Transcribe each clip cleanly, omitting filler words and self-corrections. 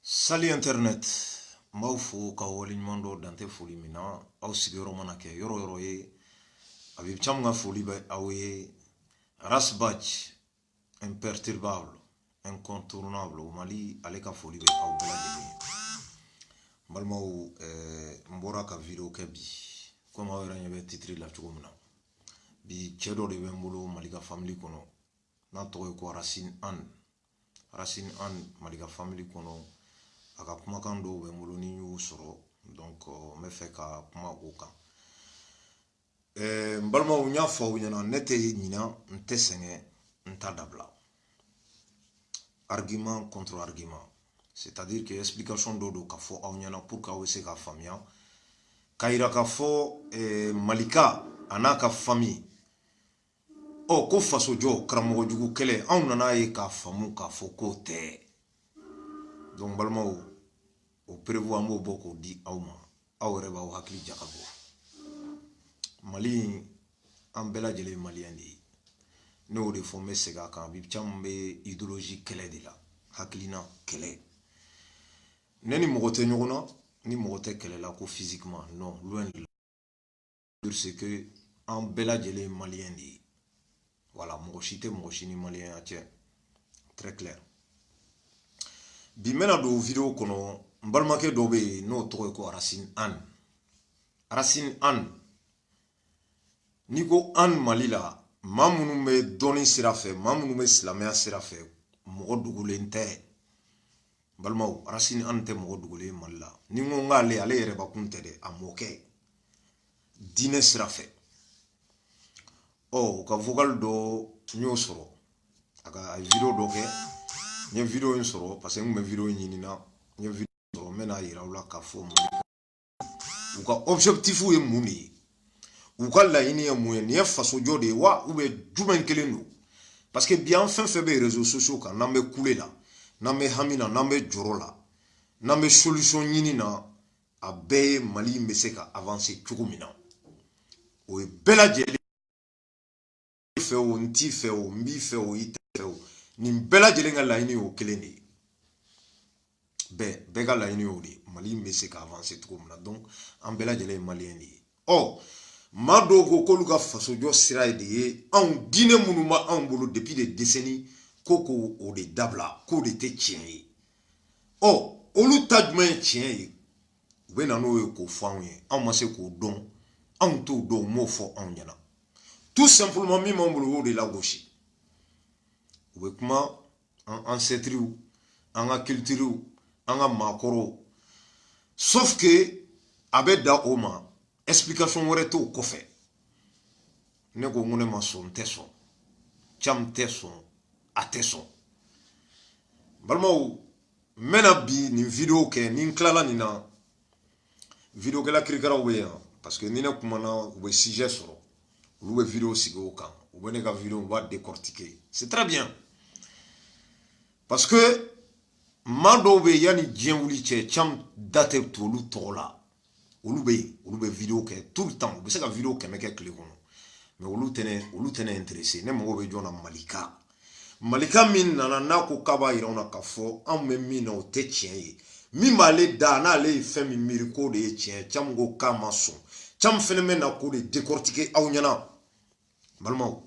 Salut Internet. Maufu ka waliɲuman dɔ dante foli min na aw sigiyɔrɔ mana kɛ yɔrɔ yɔrɔ ye a bɛ caman ka foli bɛ aw ye Rasbach imperturbable incontournable o Mali ale ka foli bɛ aw bɛɛ lajɛlen ye. N balimaw n bɔra ka video kɛ bi komi aw yɛrɛ ɲɛ bɛ titiri la cogo min na bi cɛ dɔ de bɛ n bolo Mali ka family kɔnɔ n'a tɔgɔ ye ko Racine Anne Mali ka family kɔnɔ a ka kumakan dɔw bɛ n bolo ni y'u sɔrɔ donc n bɛ fɛ ka kuma o kan. N balimaw n y'a fɔ aw ɲɛna ne tɛ ɲina n tɛ sɛgɛn n t'a dabila. Argument contre argument, c'est-à-dire que explication dɔw don ka fɔ aw ɲɛna pour que aw bɛ se ka faamuya ka yira ka fɔ Malika a n'a ka famille ko fasojɔ karamɔgɔ jugu kɛlɛ anw nana ye k'a faamu k'a fɔ k'o tɛ. Donc balimaw o prévu an b'o bɔ k'o di aw ma aw yɛrɛ b'aw hakili jaka bɔ. Mali an bɛɛ lajɛlen ye maliyɛn de ye. Ne y'o de fɔ n bɛ segin a kan bi caman bɛ idéologie kɛlɛ de la hakilina kɛlɛ. Ne ni mɔgɔ tɛ ɲɔgɔn na ni mɔgɔ tɛ kɛlɛ la ko physiquement non loin de là. C'est que an bɛɛ lajɛlen ye maliyɛn de ye. Voilà mɔgɔ si tɛ mɔgɔ si ni maliyɛnya cɛ. Très clair. Bi mena do video kɔnɔ n balimakɛ dɔ bɛ yen n'o tɔgɔ ye ko Racine Anne. Ni ko Anne Mali la maa minnu bɛ dɔnni sira fɛ maa minnu bɛ silamɛya sira fɛ mɔgɔ dogolen tɛ. Balimaw Racine Anne tɛ mɔgɔ dogolen Mali la. Ni ko n k'ale ale yɛrɛ bakun tɛ dɛ a mɔkɛ diinɛ sira fɛ. O ka vocal dɔ n y'o sɔrɔ a ka video dɔ kɛ n ye video in sɔrɔ parce que n kun bɛ video in ɲini na n ye video sɔrɔ n bɛ n'a yira aw la k'a fɔ u ka objectif ye mun de ye u ka laɲini ye mun ye nin ye fasojɔ de ye wa ou bien jumɛn kelen don parce que bi an fɛn fɛn bɛ réseaux sociaux kan n'an bɛ kule la n'an bɛ hami na n'an bɛ jɔrɔ la n'an bɛ solution ɲini na a bɛɛ ye Mali in bɛ se ka avancer cogo min na o ye bɛɛ lajɛlen fɛ o n t'i fɛ o n b'i fɛ o i tɛ fɛ o nin bɛɛ lajɛlen ka laɲini y'o kelen de ye bɛɛ ka laɲini y'o de ye Mali in bɛ se ka avancer cogo min na donc an bɛɛ lajɛlen ye maliyɛn de ye. Maa dɔw ko k'olu ka fasojɔ sira ye de ye anw diinɛ minnu b'anw bolo depuis des décennies ko k'o de dabila k'o de tɛ tiɲɛ ye. Olu ta jumɛn ye tiɲɛ ye u bɛ na n'o ye k'o fɔ anw ye anw ma se k'o dɔn anw t'o dɔn u m'o fɔ anw ɲɛna tout simplement min b'anw bolo o y'o de lagosi. U bɛ kuma an ancêtres an ka culture an ka maakɔrɔw sauf que a bɛ da o ma explication wɛrɛ t'o kɔfɛ. Ne ko n ko ne ma sɔn n tɛ sɔn Cam tɛ sɔn a tɛ sɔn. Balimaw n bɛna bi nin video kɛ ni n tilala nin na videokɛla kirikaraw bɛ yan parce que ni ne kumana u bɛ sujet sɔrɔ olu bɛ video sigi o kan u bɛ ne ka video u b'a décortiquer c'est très bien parce que maa dɔw bɛ yanni diɲɛ wuli cɛ Cam da tɛ to olu tɔgɔ la olu bɛ yen olu bɛ video kɛ tout le temps u bɛ se ka video 100 kɛ tile kɔnɔ mais olu tɛ ne intéressé ne mago bɛ jɔ na Malika min nana n'a ko k'a b'a yira anw na k'a fɔ anw bɛ min na o tɛ tiɲɛ ye min b'ale da n'ale ye fɛn min miiri k'o de ye tiɲɛ Cam ko k'a ma sɔn Cam fɛnɛ bɛ na k'o de décortiquer aw ɲɛna balimaw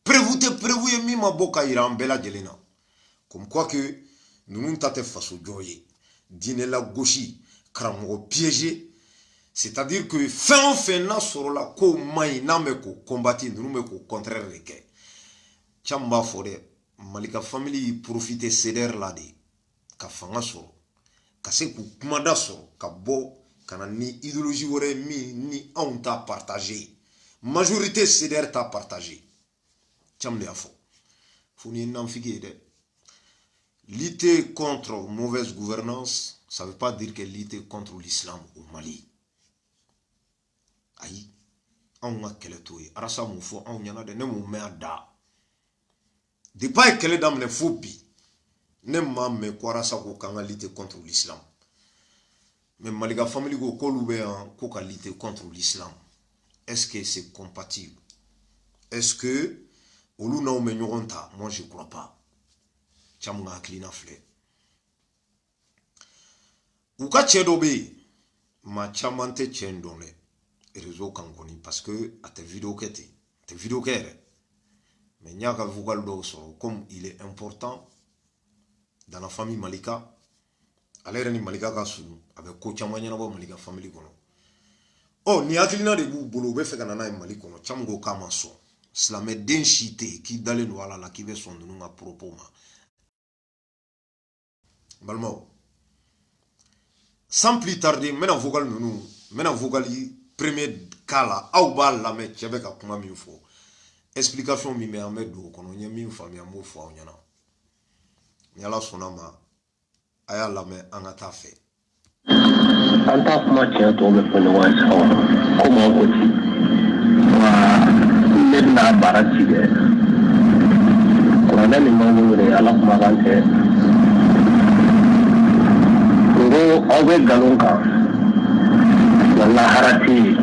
prévu tɛ prévu ye min ma bɔ ka yira an bɛɛ lajɛlen na comme quoi que ninnu ta tɛ fasojɔ ye diinɛ lagosi karamɔgɔ piégé c'est-à-dire que fɛn o fɛn n'a sɔrɔla k'o man ɲi n'an bɛ k'o combattre ninnu bɛ k'o contraire de kɛ Cam b'a fɔ dɛ Mali ka famille y'i profiter CDR la de ka fanga sɔrɔ ka se k'u kumada sɔrɔ ka bɔ ka na ni idéologie wɛrɛ min ni anw t'a partager majorité CDR t'a partager Cam de y'a fɔ fo ni ye nanfigi ye dɛ. Lutter contre mauvaise gouvernance, ça ne veut pas dire que lutter contre l'islam au Mali. Aïe, on a quel tour. Arasa mon fou, on y en a de ne mon mère da. De pas quel est dans les phobies. Ne m'a me quoi rasa ko kanga lutter contre l'islam. Mais Malika famille ko koloube en ko ka lutter contre l'islam. Est-ce que c'est compatible? Est-ce que olu na o me nyogonta? Moi je crois pas. Cam nga hakilina filɛ u ka cɛ dɔ bɛ yen maa caman tɛ cɛ in dɔn dɛ réseau kan kɔni parce que a tɛ vidéo kɛ ten a tɛ vidéo kɛ yɛrɛ mais n y'a ka vocal dɔw sɔrɔ comme il est important dans la famille Malika ale yɛrɛ ni Malika ka surun a bɛ ko caman ɲɛnabɔ Malika famille kɔnɔ ɔ ni hakilina de b'u bolo u bɛ fɛ ka na n'a ye Mali kɔnɔ caman ko k'a ma sɔn silamɛden si tɛ yen k'i dalen don ala la k'i bɛ sɔn ninnu ka propos ma n balimaw sans plus tarder n bɛna vocal ninnu n bɛna vocal premier cas la aw b'a lamɛn cɛ bɛ ka kuma min fɔ explication min bɛ an bɛ don o kɔnɔ n ye min faamuya n b'o fɔ aw ɲɛna ni ala sɔnna ma a y'a lamɛn an ka taa fɛ an t'a kuma tiɲɛ tɔw bɛ fɔ ɲɔgɔn ye ko maaw ko ten wa ne bɛna baara ci dɛ kuranɛ min b'an bolo de ala kumakan tɛ n ko aw bɛ nkalon kan wa lahara tɛ yen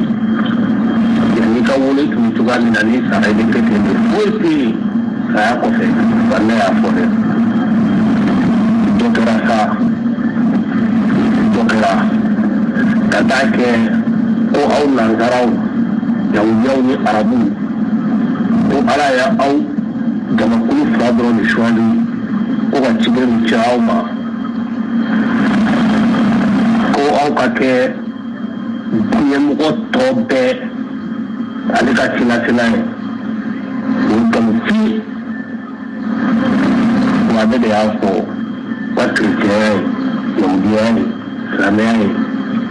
yanni ka wolo tun bɛ cogoya min na ni sara i bɛ kɛ ten de foyi tɛ yen saya kɔfɛ wa ne y'a fɔ dɛ dɔ kɛra sa dɔ kɛra ka taa kɛ ko aw nansaraw yahudiyaw ni arabuw ko ala ye aw jamakulu fila dɔrɔn de suwandi ko ka ciden min ci aw ma ko aw ka kɛ ɲɛmɔgɔ tɔ bɛɛ ale ka cilasela ye o nkalonfi wa ne de y'a fɔ wa kerecɛnya ye yahudiya ye silamɛya ye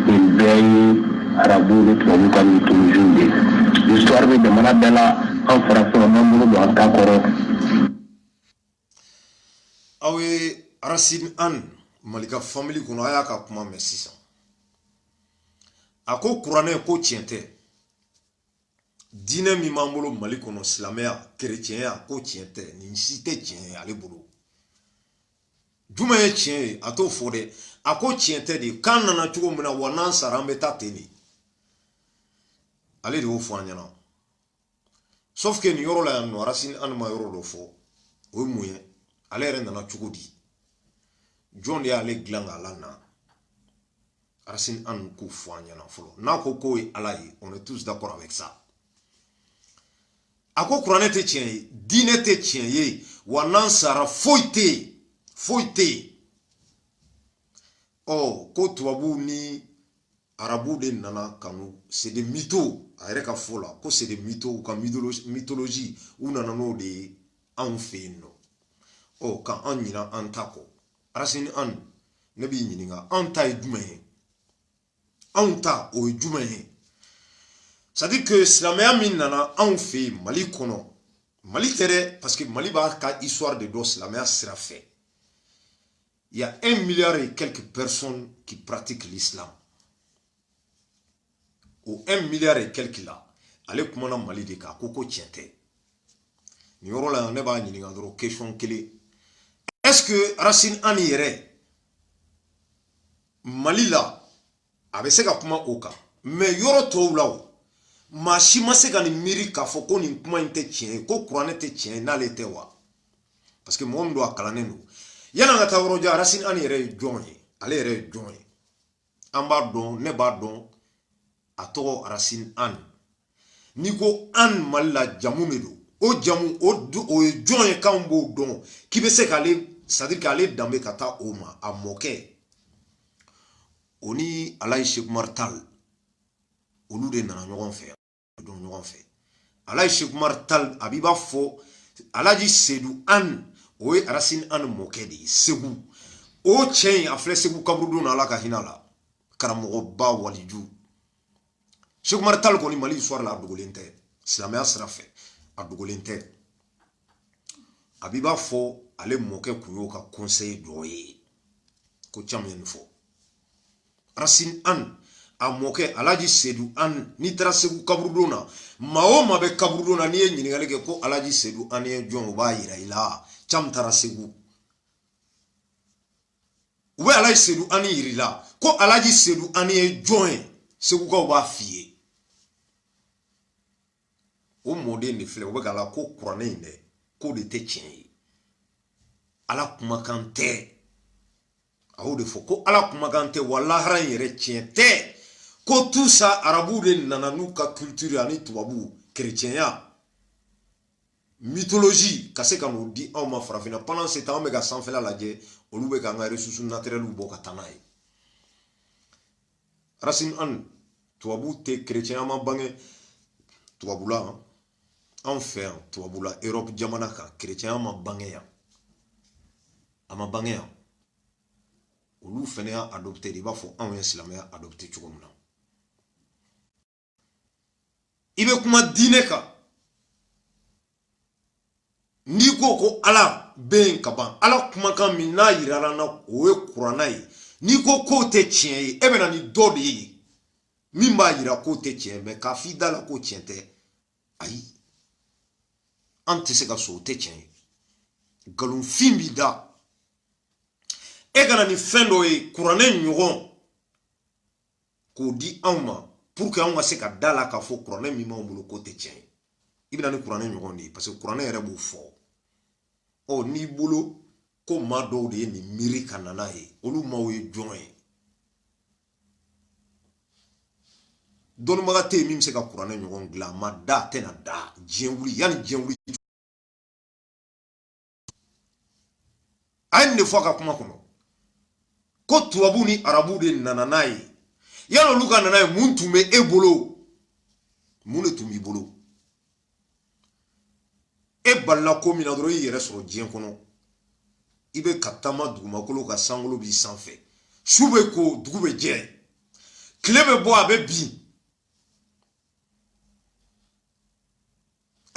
nin bɛɛ ye arabuw ni tubabuw ka mythologie de ye histoire bɛ jamana bɛɛ la an farafin an b'an bolo don an ta kɔrɔ. aw ye Racine Anne Malika famille kɔnɔ a y'a ka kuma mɛn sisan a ko kuranɛ ko tiɲɛ tɛ diinɛ min b'an bolo Mali kɔnɔ silamɛya kerecɛnya ko tiɲɛ tɛ nin si tɛ tiɲɛ ye ale bolo jumɛn ye tiɲɛ ye a t'o fɔ dɛ a ko tiɲɛ tɛ de k'an nana cogo min na wa n'an sara an bɛ taa ten de ale de y'o fɔ an ɲɛna sauf que nin yɔrɔ la yan nɔ Racine Anne ma yɔrɔ dɔ fɔ o ye mun ye ale yɛrɛ nana cogo di jɔn de y'ale dilan k'a lana Racine Anne k'o fɔ an ɲɛna fɔlɔ n'a ko k'o ye ala ye on est tous d'accord avec ça a ko kuranɛ tɛ tiɲɛ ye diinɛ tɛ tiɲɛ ye wa n'an sara foyi tɛ yen foyi tɛ yen ɔ ko tubabuw ni arabuw de nana kanu c'est des mythos a yɛrɛ ka fɔ la ko c'est des mythos u ka mythologie u nana n'o de ye anw fɛ yen nɔ ɔ ka an ɲina an ta kɔ Racine Anne ne b'i ɲininka an ta ye jumɛn ye anw ta o ye jumɛn ye c'est à dire que silamɛya min nana anw fɛ yen Mali kɔnɔ Mali tɛ dɛ parce que Mali b'a ka histoire de dɔn silamɛya sira fɛ il y a 1 milliard et quelques personnes qui pratiquent l'islam au 1 milliard et quelques là ale kumana Mali de kan ko tiɲɛ tɛ nin yɔrɔ la ne b'a ɲininka dɔrɔn question kelen est-ce que Racine Anne yɛrɛ Mali la a bɛ se ka kuma o kan mais yɔrɔ tɔw la o maa si ma se ka nin miiri k'a fɔ ko nin kuma in tɛ tiɲɛ ye ko kuranɛ tɛ tiɲɛ ye n'ale tɛ wa parce que mɔgɔ min don a kalannen don yan'an ka taa yɔrɔ jan Racine Anne yɛrɛ ye jɔn ye ale yɛrɛ ye jɔn ye an b'a dɔn ne b'a dɔn a tɔgɔ Racine Anne n'i ko Anne Mali la jamu de don o jamu o ye jɔn ye k'anw b'o dɔn k'i bɛ se k'ale c'est à dire k'ale danbe ka taa o ma a mɔkɛ o ni Alaji Seku Umaru Tall olu de nana ɲɔgɔn fɛ dɔn ɲɔgɔn fɛ Alaji Seku Umaru Tall a b'i b'a fɔ Alaji Seydou Anne o ye Racine Anne mɔkɛ de ye Segu o cɛ in a filɛ Segu kaburudon na Ala ka hinɛ la karamɔgɔba waliju Seku Umaru Tall kɔni Mali histoire la a dogolen tɛ silamɛya sira fɛ a dogolen tɛ a b'i b'a fɔ ale mɔkɛ kun y'o ka conseil dɔ ye ko caman ye nin fɔ Racine Anne a mɔkɛ Alaji Seydou Anne n'i taara Segu kaburudon na maa o maa bɛ kaburudon na n'i ye ɲininkali kɛ ko Alaji Seydou Anne ye jɔn o b'a yira i la cam taara Segu u bɛ Alaji Seydou Anne yira i la ko Alaji Seydou Anne ye jɔn ye Segukaw b'a f'i ye o mɔden de filɛ o bɛ k'a la ko kuranɛ in dɛ k'o de tɛ tiɲɛ ye Ala kumakan tɛ a de fo ko ala kumakan tɛ wa lahara yɛrɛ tiɲɛ tɛ ko tout ça arabu de nana n'u ka culture ani tubabu chrétienya mythologie ka se ka n'o di anw ma farafina pendant ce temps an bɛ ka sanfɛla lajɛ olu bɛ ka an ka ressources naturelles bɔ ka taa n'a ye racine an tubabu tɛ chrétien ma bange tubabula anw fɛ yan tubabula Europe jamana kan chrétien ma bange yan a ma bange yan olu fɛnɛ y'a adopté de i b'a fɔ anw ye silamɛya adopté cogo min na i bɛ kuma diinɛ kan n'i ko ko ala bɛ yen ka ban ala kumakan min n'a yirala na o ye kuranna ye n'i ko k'o tɛ tiɲɛ ye e bɛ na ni dɔ de ye min b'a yira k'o tɛ tiɲɛ mɛ k'a f'i da la k'o tiɲɛ tɛ ayi an tɛ se ka so o tɛ tiɲɛ ye nkalonfin b'i da e kana ni fɛn dɔ ye kuranɛ ɲɔgɔn k'o di anw ma pour que anw ka se ka da la k'a fɔ kuranɛ min b'anw bolo k'o tɛ tiɲɛ ye i bɛ na ni kuranɛ ɲɔgɔn de ye parce que kuranɛ yɛrɛ b'o fɔ ɔ n'i bolo ko maa dɔw de ye nin miiri ka na n'a ye olu maaw ye jɔn ye dɔnnibaga tɛ yen min bɛ se ka kuranɛ ɲɔgɔn dilan ma da a tɛna da diɲɛ wuli yanni diɲɛ wuli a ye nin de fɔ a ka kuma kɔnɔ ko tubabu ni arabu de nana n'a ye yala olu ka nana ye mun tun bɛ e bolo mun de tun b'i bolo e balila ko min na dɔrɔn i yɛrɛ sɔrɔ diɲɛ kɔnɔ i bɛ ka taama dugumakolo ka sankolo b'i sanfɛ su bɛ ko dugu bɛ jɛ tile bɛ bɔ a bɛ bin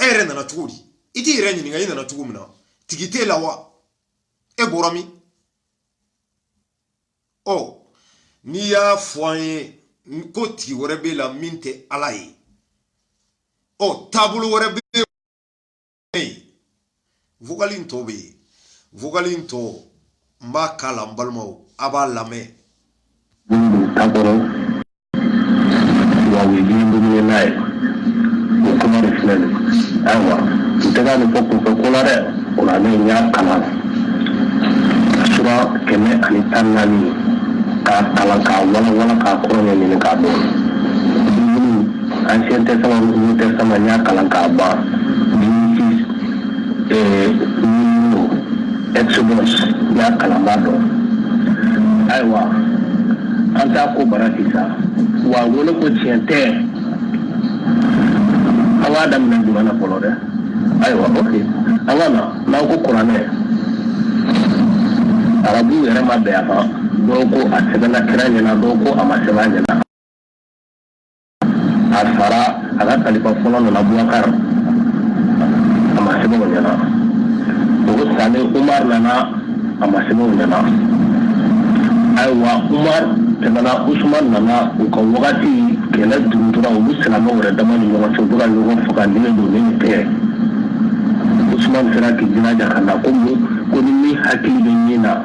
e yɛrɛ nana cogo di i t'i yɛrɛ ɲininka i nana cogo min na tigi t'e la wa e bɔra min ɔ n'i y'a fɔ an ye ko tigi wɛrɛ b'e la min tɛ ala ye ɔ taabolo wɛrɛ bɛ yen vocal in tɔ bɛ yen vocal in tɔ n b'a k'a la n balimaw a b'a lamɛn. takɔrɔ wa u ye dumuni n'a ye o kuma de filɛ nin ayiwa n tɛ ka nin fɔ kunfɛ ko la dɛ o la ne y'a kalan sura 114 k'a kalan k'a walawala k'a kɔrɔ ɲɛɲini k'a dɔn ancien testament nouveau testament n y'a kalan k'a ban Exodus n y'a kalan b'a dɔn ayiwa an t'a ko bara sisan wa wele ko tiɲɛ tɛ an b'a daminɛ jumɛn na fɔlɔ dɛ ayiwa ok an ka na n'aw ko kuranɛ arabu yɛrɛ ma bɛn a kan dɔw ko a sɛbɛnna kira ɲɛna dɔw ko a ma sɛbɛn a ɲɛna a sara a ka kalifa fɔlɔ nana Bubakar a ma sɛbɛn o ɲɛna o salen Umar nana a ma sɛbɛn o ɲɛna ayiwa Umar tɛmɛna Usman nana u ka wagati kɛlɛ dugutura olu silamɛw yɛrɛ dama ni ɲɔgɔn cɛ u bɛ ka ɲɔgɔn faga ni don ni tɛ Usman sera k'i jilaja ka na ko ni min hakili bɛ min na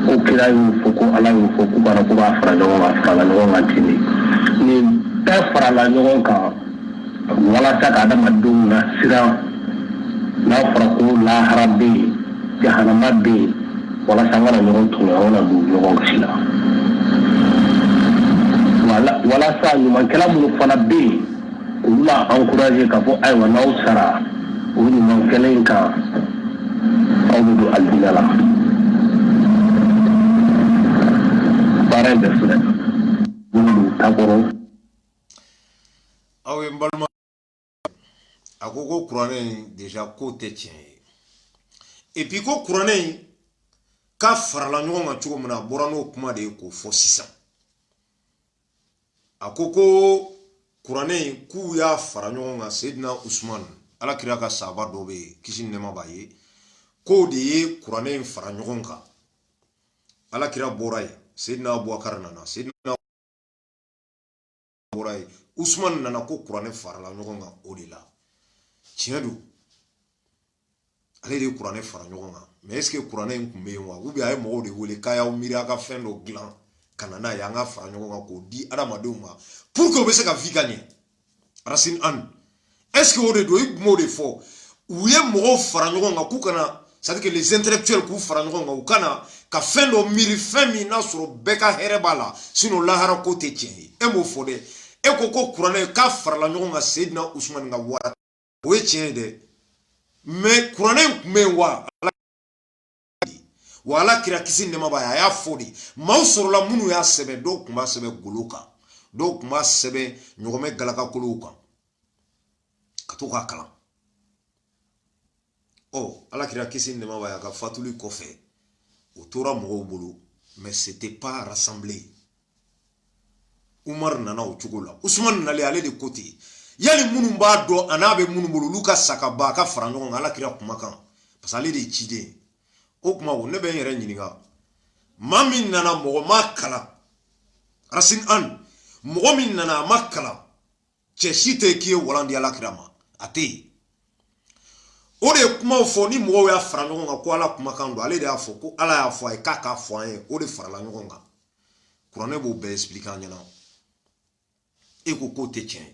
ko kira y'o fɔ ko ala y'o fɔ k'u kana ko b'a fara ɲɔgɔn kan farala ɲɔgɔn kan ten nin bɛɛ farala ɲɔgɔn kan walasa ka adamadenw na siran n'a fɔra ko lahara bɛ yen jahanama bɛ yen walasa an kana ɲɔgɔn tɔɲɔ an kana don ɲɔgɔn gasi la walasa ɲumankɛla minnu fana bɛ yen olu la encouragé k'a fɔ ayiwa n'aw sara o ɲumankɛla in kan aw bɛ don alijinɛ la baara in bɛ filɛ minnu don takɔrɔ. aw ye n balima a ko kuranɛ in déjà ko tɛ tiɲɛ ye et puis ko kuranɛ in k'a farala ɲɔgɔn kan cogo min na a bɔra n'o kuma de ye k'o fɔ sisan a ko kuranɛ in k'u y'a fara ɲɔgɔn kan Seydina Usman alakira ka sahaba dɔ bɛ yen kisi ni nɛɛma b'a ye k'o de ye kuranɛ in fara ɲɔgɔn kan alakira bɔra yen Seydina Abubakar nana Seydina bɔra yen Usman nana ko kuranɛ farala ɲɔgɔn kan o de la tiɲɛ don ale de ye kuranɛ fara ɲɔgɔn kan mais est ce que kuranɛ in tun bɛ yen wa ou bien a ye mɔgɔw de wele k'a y'aw miiri a ka fɛn dɔ dilan ka na n'a ye an ka fara ɲɔgɔn kan k'o di adamadenw ma pour que o bɛ se ka vi ka ɲɛ Racine Anne est ce que o de don i tun b'o de fɔ u ye mɔgɔw fara ɲɔgɔn kan k'u kana c'est-à-dire que les intellectuels k'u fara ɲɔgɔn kan u kana ka fɛn dɔ miiri fɛn min n'a sɔrɔ bɛɛ ka hɛrɛ b'a la sinon lahara ko tɛ tiɲɛ ye e m'o fɔ dɛ e ko ko kuranɛ k'a farala ɲɔgɔn kan Seydina Usmani ka wara o ye tiɲɛ ye dɛ mais kuranɛ in tun bɛ yen wa Ala kira kisi nɛɛma b'a ye a y'a fɔ de maaw sɔrɔla minnu y'a sɛbɛn dɔw tun b'a sɛbɛn golo kan dɔw tun b'a sɛbɛn ɲɔgɔmɛ galakakolow kan ka to k'a kalan Ala kira kisi nɛɛma b'a ye a ka fatuli kɔfɛ o tora mɔgɔw bolo mais c'était pas rassemblé Umar nana o cogo la Usman nalen ale de ko ten yali minnu b'a dɔn a n'a bɛ minnu bolo olu ka sakaba a ka fara ɲɔgɔn kan Ala kira kumakan parce que ale de ye ciden o kuma ne bɛ n yɛrɛ ɲininka maa min nana mɔgɔ ma kalan Racine Anne mɔgɔ min nana a ma kalan cɛ si tɛ k'i ye walan di Ala kira ma a tɛ yen o de ye kumaw fɔ ni mɔgɔw y'a fara ɲɔgɔn kan ko Ala kumakan don ale de y'a fɔ ko Ala y'a fɔ a ye k'a k'a fɔ an ye o de farala ɲɔgɔn kan kuranɛ b'o bɛɛ expliquer an ɲɛna e ko k'o tɛ tiɲɛ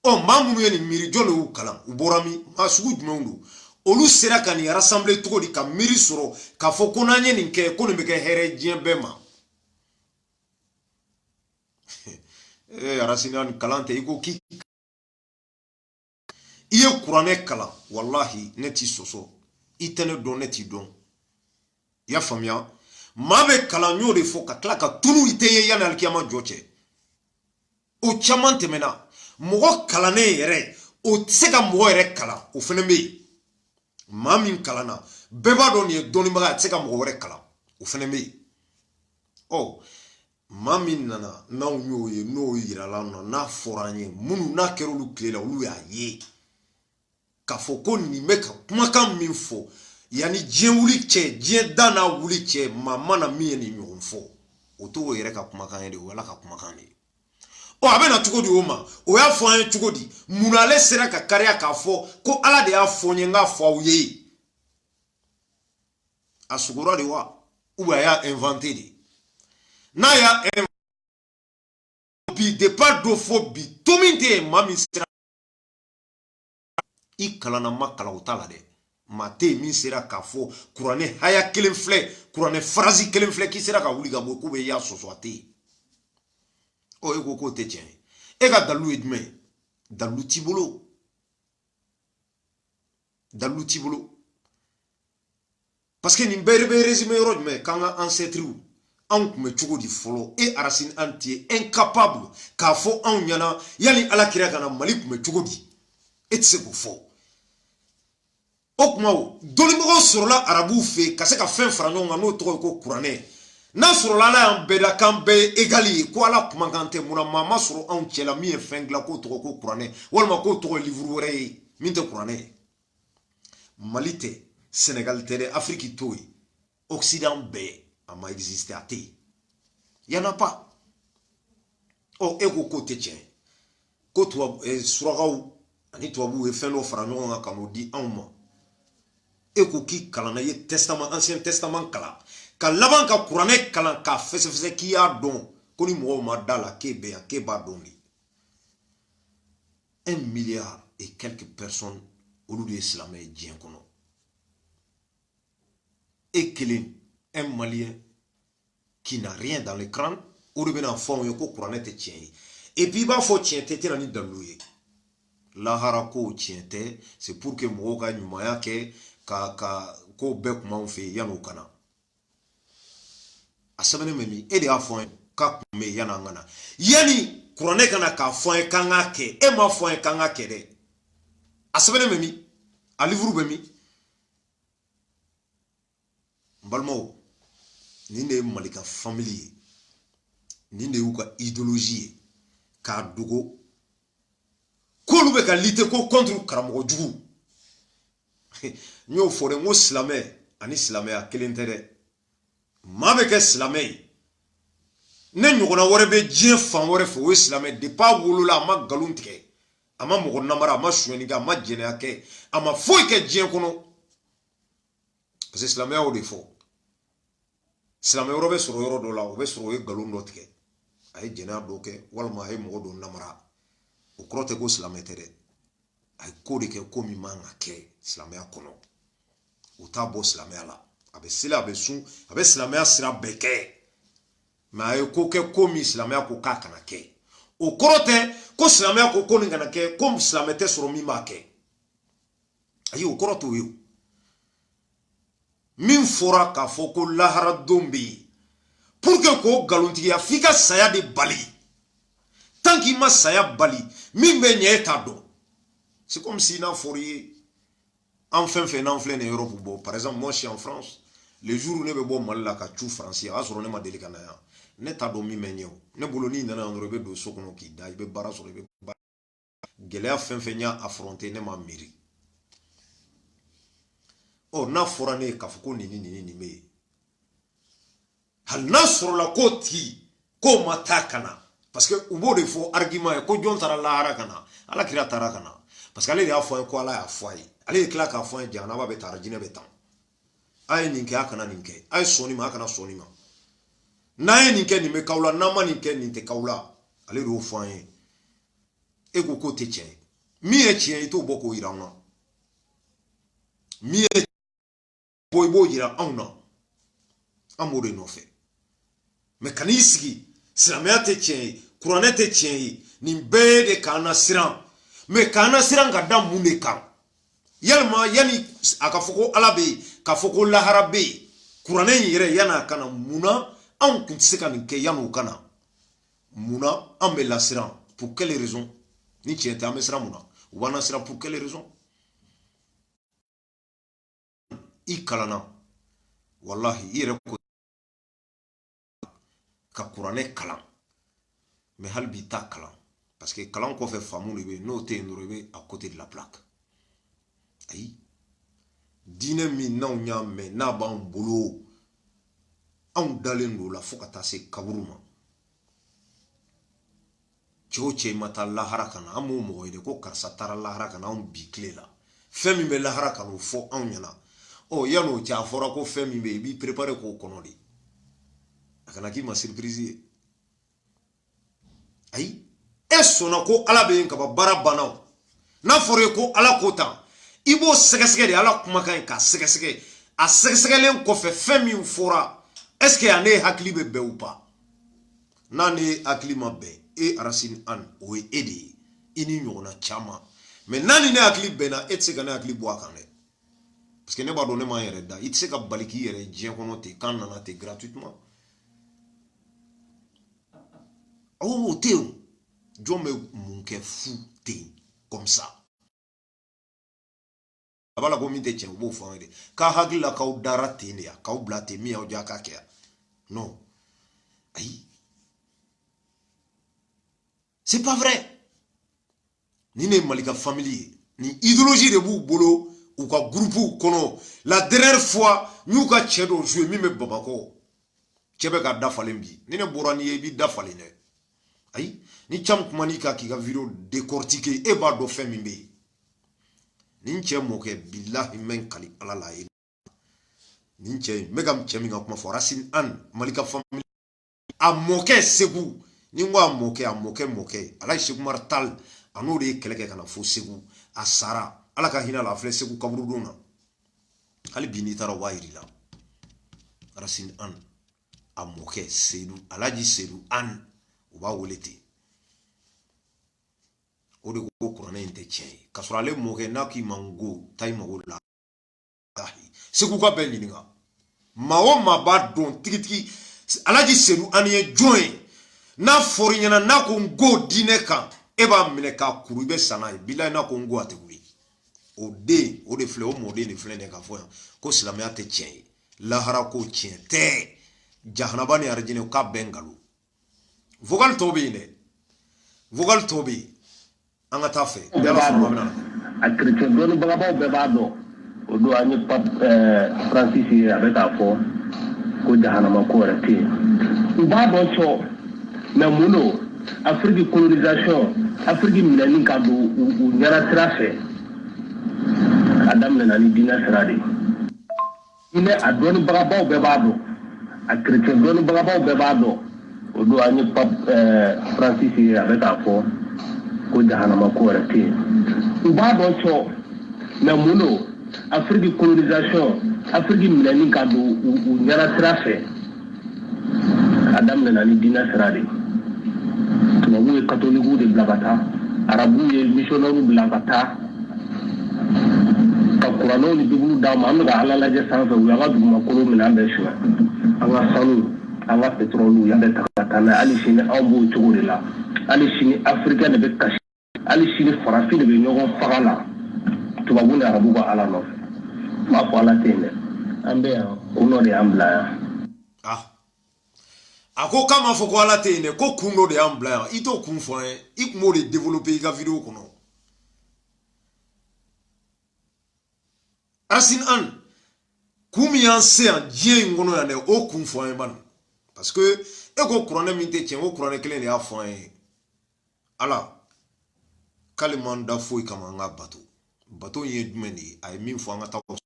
ye maa minnu ye nin miiri jɔn de y'u kalan u bɔra min maa sugu jumɛnw don olu sera ka nin rassembler cogo di ka miiri sɔrɔ k'a fɔ ko n'an ye nin kɛ ko nin bɛ kɛ hɛrɛ diɲɛ bɛɛ ma Racine kalan tɛ i ko k'i i ye kuranɛ kalan wallahi ne t'i sɔsɔ i tɛ ne dɔn ne t'i dɔn i y'a faamuya maa bɛ kalan y'o de fɔ ka tila ka tunu i tɛ ye yanni alikiyama jɔ cɛ o caman tɛmɛna mɔgɔ kalannen yɛrɛ o tɛ se ka mɔgɔ yɛrɛ kalan o fana bɛ yen maa min kalanna bɛɛ b'a dɔn nin ye dɔnnibaga a tɛ se ka mɔgɔ wɛrɛ kalan o fana bɛ yen maa min nana n'anw y'o ye n'o yirala an na n'a fɔra an ye minnu n'a kɛra olu tile la olu y'a ye k'a fɔ ko nin bɛ ka kumakan min fɔ yanni diɲɛ wuli cɛ diɲɛ da n'a wuli cɛ maa mana min ye nin ɲɔgɔn fɔ o t'o yɛrɛ ka kumakan ye de o Ala ka kumakan de ye a bɛ na cogo di o ma o y'a fɔ an ye cogo di munna ale sera ka kariya k'a fɔ ko Ala de y'a fɔ n ye n k'a fɔ aw ye a sugora de wa ou a y'a inventé de n'a y'a inventé bi départ dɔ fɔ bi to min tɛ yen maa min sera i kalanna ma kalan o t'a la dɛ maa tɛ yen min sera k'a fɔ kuranɛ haya kelen filɛ kuranɛ farasi kelen filɛ k'i sera ka wuli ka bɔ k'u bɛ y'a sɔsɔ a tɛ yen e ko k'o tɛ tiɲɛ ye e ka dalilu ye jumɛn ye dalilu t'i bolo dalilu t'i bolo parce que nin bɛɛ bɛ résumé yɔrɔ jumɛn k'an ka ancêtres anw tun bɛ cogo di fɔlɔ e Racine Anne tɛ incapable k'a fɔ anw ɲɛna yanni Ala kira ka na Mali tun bɛ cogo di e tɛ se k'o fɔ o kuma o dɔnnibagaw sɔrɔla arabuw fɛ yen ka se ka fɛn fara ɲɔgɔn kan n'o tɔgɔ ye ko kuranɛ n'a sɔrɔla Ala y'an bɛɛ da k'an bɛɛ ye égal ye ko Ala kumakan tɛ munna maa ma sɔrɔ anw cɛ la min ye fɛn dilan k'o tɔgɔ ko kuranɛ walima k'o tɔgɔ ye livre wɛrɛ ye min tɛ kuranɛ ye Mali tɛ Sénégal tɛ dɛ Afrique t'o ye Occident bɛɛ a ma existé a tɛ yen y en a pas e ko k'o tɛ tiɲɛ ko surakaw ani tubabuw ye fɛn dɔ fara ɲɔgɔn kan ka n'o di anw ma e ko k'i kalanna i ye testament ancien testament kalan ka laban ka kuranɛ kalan k'a fɛsɛfɛsɛ k'i y'a dɔn ko ni mɔgɔw ma da la k'e bɛ yan k'e b'a dɔn de 1 milliard et quelques personnes olu de ye silamɛ ye diɲɛ kɔnɔ e kelen un malien qui n'a rien dans le crâne o de bɛna fɔ anw ye ko kuranɛ tɛ tiɲɛ ye et puis i b'a fɔ tiɲɛ tɛ tɛna ni dalilu ye lahara ko tiɲɛ tɛ c'est pour que mɔgɔw ka ɲumanya kɛ ka ko bɛɛ kun b'anw fɛ yen yan'o ka na a sɛbɛnnen bɛ min e de y'a fɔ an ye k'a kun bɛ yan'an ka na yanni kuranɛ ka na k'a fɔ an ye k'an k'a kɛ e m'a fɔ an ye k'an k'a kɛ dɛ a sɛbɛnnen bɛ min a livre bɛ min n balimaw nin de ye Mali ka famille ye nin de y'u ka idéologie ye k'a dogo k'olu bɛ ka lutter ko contre karamɔgɔ jugu n y'o fɔ dɛ n ko silamɛ ani silamɛya kelen tɛ dɛ maa bɛ kɛ silamɛ ye ne ɲɔgɔnna wɛrɛ bɛ diɲɛ fan wɛrɛ fɛ o ye silamɛ depuis a wolola a ma nkalon tigɛ a ma mɔgɔ namara a ma sonyani kɛ a ma jɛnɛya kɛ a ma foyi kɛ diɲɛ kɔnɔ parce que silamɛya y'o de fɔ silamɛ yɔrɔ bɛ sɔrɔ yɔrɔ dɔ la o bɛ sɔrɔ o ye nkalon dɔ tigɛ a ye jɛnɛya dɔ kɛ walima a ye mɔgɔ dɔ namara o kɔrɔ tɛ ko silamɛ tɛ dɛ a ye ko de kɛ ko min man ka kɛ silamɛya kɔnɔ o t'a bɔ silamɛya la a bɛ seli a bɛ sun a bɛ silamɛya sira bɛɛ kɛ mais a ye ko kɛ ko min silamɛya ko k'a kana kɛ o kɔrɔ tɛ ko silamɛya ko ko nin kana kɛ ko silamɛ tɛ sɔrɔ min b'a kɛ ayi o kɔrɔ t'o ye o min fɔra k'a fɔ ko lahara don bɛ yen pour que k'o nkalontigiya f'i ka saya de bali tant qu'il ma saya bali min bɛ ɲɛ e t'a dɔn c'est comme si n'a fɔra i ye an fɛn fɛn n'an filɛ nin Europe bɔ par exemple moi je suis en France les jours où ne bɛ bɔ Mali la ka cu France a y'a sɔrɔ ne ma deli ka na yan ne t'a dɔn min bɛ ɲɛ o ne bolo n'i nana yan dɔrɔn i bɛ don so kɔnɔ k'i da i bɛ baara sɔrɔ i bɛ baara gɛlɛya fɛn fɛn y'a affronter ne m'a miiri ɔ n'a fɔra ne ye k'a fɔ ko nin bɛ yen hali n'a sɔrɔla k'o tigi k'o ma taa ka na parce que u b'o de fɔ argument ye ko jɔn taara lahara ka na ala kira taara ka na parce que ale de y'a fɔ an ye ko ala y'a fɔ a ye ale de tila k'a fɔ an ye jahanaba bɛ taa jinɛ bɛ taa a ye nin kɛ a kana nin kɛ a ye sɔn nin ma a kana sɔn nin ma n'a ye nin kɛ nin bɛ k'aw la n'a ma nin kɛ nin tɛ k'aw la ale de y'o fɔ an ye e ko k'o tɛ tiɲɛ ye min ye tiɲɛ ye i t'o bɔ k'o yira anw na min ye bɔ i b'o yira anw na an b'o de nɔfɛ mais ka n'i sigi silamɛya tɛ tiɲɛ ye kuranɛ tɛ tiɲɛ ye nin bɛɛ de k'an na siran mais k'an na siran ka da mun de kan yalima yani a ka fɔ ko ala bɛ yen k'a fɔ ko lahara bɛ yen kuranɛ in yɛrɛ yanni a kana munna anw tun tɛ se ka nin kɛ yanni o kana munna an bɛ lasiran pour quelle raison ni tiɲɛ tɛ an bɛ siran mun na u b'an lasiran pour quelle raison i kalanna wallahi i yɛrɛ ko ka kuranɛ kalan mais hali bi t'a kalan parce que kalan kɔfɛ faamu de bɛ yen n'o tɛ yen dɔrɔn i bɛ à côté de la plaque ayi diinɛ min n'anw y'a mɛn n'a b'an bolo anw dalen don o la fo ka taa se kaburu ma cɛ o cɛ i ma taa lahara ka na an b'o mɔgɔ ye de ko karisa taara lahara ka na anw bi tile la fɛn min bɛ lahara ka n'o fɔ anw ɲɛna ɔ yan'o cɛ a fɔra ko fɛn min bɛ yen i b'i préparer k'o kɔnɔ de a kana k'i ma surprise ye ayi e sɔnna ko ala bɛ yen kaba baara banna n'a fɔra ye ko ala ko tan i b'o sɛgɛsɛgɛ de ala kumakan in k'a sɛgɛsɛgɛ a sɛgɛsɛgɛlen kɔfɛ fɛn min fɔra est-ce que ne hakili bɛ bɛn ou pas n'a ne hakili ma bɛn e Arasini Anne o ye e de ye i ni ɲɔgɔnna caman mais n'a ni ne hakili bɛnna e tɛ se ka ne hakili bɔ a kan dɛ parce que ne b'a dɔn ne m'an yɛrɛ da i tɛ se ka bali k'i yɛrɛ diɲɛ kɔnɔ ten k'an nana ten gratuitement o tɛ yen jɔn bɛ mun kɛ fu ten comme ça a b'a la ko min tɛ tiɲɛ u b'o fɔ an ye de k'a hakili la k'aw dara ten de ya k'aw bila ten min y'aw diya k'a kɛ yan non ayi c'est pas vrai ni ne ye Malika famille ye ni idéologie de b'u bolo u ka groupe kɔnɔ la dernière fois n y'u ka cɛ dɔ jouer min bɛ Bamakɔ cɛ bɛ ka dafalen bi ni ne bɔra n'i ye i b'i dafalen dɛ ayi ni cam kuma n'i ka k'i ka vidéo décortiquer e b'a dɔn fɛn min bɛ yen nin cɛ mɔkɛ billahi mɛn kali ala la ye nin cɛ n bɛ ka cɛ min ka kuma fɔ Arasini Anne Malika famille a mɔkɛ Segu ni n ko a mɔkɛ Alaji Seku Umaru Tall a n'o de ye kɛlɛ kɛ ka na fo Segu a sara ala ka hinɛ la a filɛ Segu kaburudon na hali bi n'i taara o b'a yir'i la Arasini Anne a mɔkɛ Seydou Alaji Seydou Anne u b'a wele ten o de ko kuranɛ in tɛ tiɲɛ ye k'a sɔrɔ ale mɔkɛ n'a k'i ma n ko taa i mago la Segu ka bɛɛ ɲininka maa o maa b'a dɔn tigitigi Alaji Seydou Anne ye jɔn ye n'a fɔra i ɲɛna n'a ko n ko diinɛ kan e b'a minɛ k'a kuru i bɛ sa n'a ye bilahi n'a ko n ko a tɛ wuli o den o de filɛ o mɔden de filɛ nin ye k'a fɔ yan ko silamɛya tɛ tiɲɛ ye lahara ko tiɲɛ tɛ jahanaba ni arijinɛ k'a bɛɛ nkalon vocal tɔw bɛ yen dɛ vocal tɔw bɛ yen an ka taa fɛ a chrétien dɔnnibagabaw bɛɛ b'a dɔn o don an ye pape Francis ye a bɛ k'a fɔ ko jahanama ko yɛrɛ tɛ yen u b'a dɔn sɔ mais mun don Afrique colonisation Afrique minɛni ka don u ɲɛna sira fɛ a daminɛna ni diinɛ sira de ye mais a dɔnnibagabaw bɛɛ b'a dɔn a chrétien dɔnnibagabaw bɛɛ b'a dɔn o don an ye pape Francis ye a bɛ k'a fɔ ko jahanama ko yɛrɛ tɛ yen u b'a dɔn sɔ mais mun don Afrique colonisation Afrique minani ka do u nyara sira fɛ Adam na ni dina sira de tubabu ye catholique de bila ka taa arabu ye missionnaire bila ka taa ka kuranaw ni bibiliw d'a ma an bɛ ka ala lajɛ sanfɛ u y'an ka dugumakolo minɛ an bɛ suɲɛ an ka sanu an ka pétrole y'an bɛ ta ka taa n'a ye hali sini anw b'o cogo de la hali sini africain de bɛ kasi hali sini farafin de bɛ ɲɔgɔn faga la tubabu ni arabu ka ala nɔfɛ n b'a fɔ ala tɛ yen dɛ an bɛ yan kun dɔ de y'an bila yan. A ko k'a ma fɔ ko ala tɛ yen dɛ ko kun dɔ de y'an bila yan i t'o kun fɔ an ye i tun b'o de développer i ka vidéo kɔnɔ. Racine Anne kun min y'an se yan diɲɛ in kɔnɔ yan dɛ o kun fɔ an ye bani parce que e ko kuranɛ min tɛ tiɲɛ o kuranɛ kelen de y'a fɔ an ye ala k'ale m'an da foyi kama an ka bato in ye jumɛn de ye a ye min fɔ an ka taa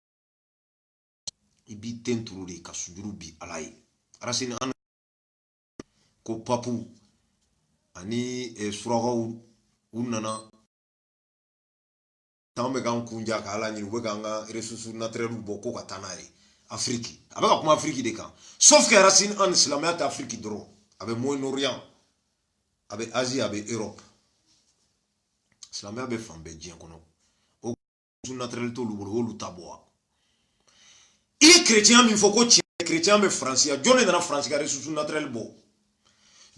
i b'i ten turu de ka sujuru bi ala ye. Racine Anne ko papu ani surakaw u nana tan bɛ k'an kunja ka ala ɲini u bɛ k'an ka ressources naturelles bɔ ko ka taa n'a ye Afrique a bɛ ka kuma Afrique de kan sauf que Racine Anne silamɛya tɛ Afrique dɔrɔn a bɛ Moyen-Orient a bɛ Asie a bɛ Europe silamɛya bɛ fan bɛɛ diɲɛ kɔnɔ o ressources naturelles t'olu bolo olu ta bɔ wa i ye chrétien min fɔ ko tiɲɛ chrétien bɛ Faransi jɔn de nana Faransi ka ressources naturelles bɔ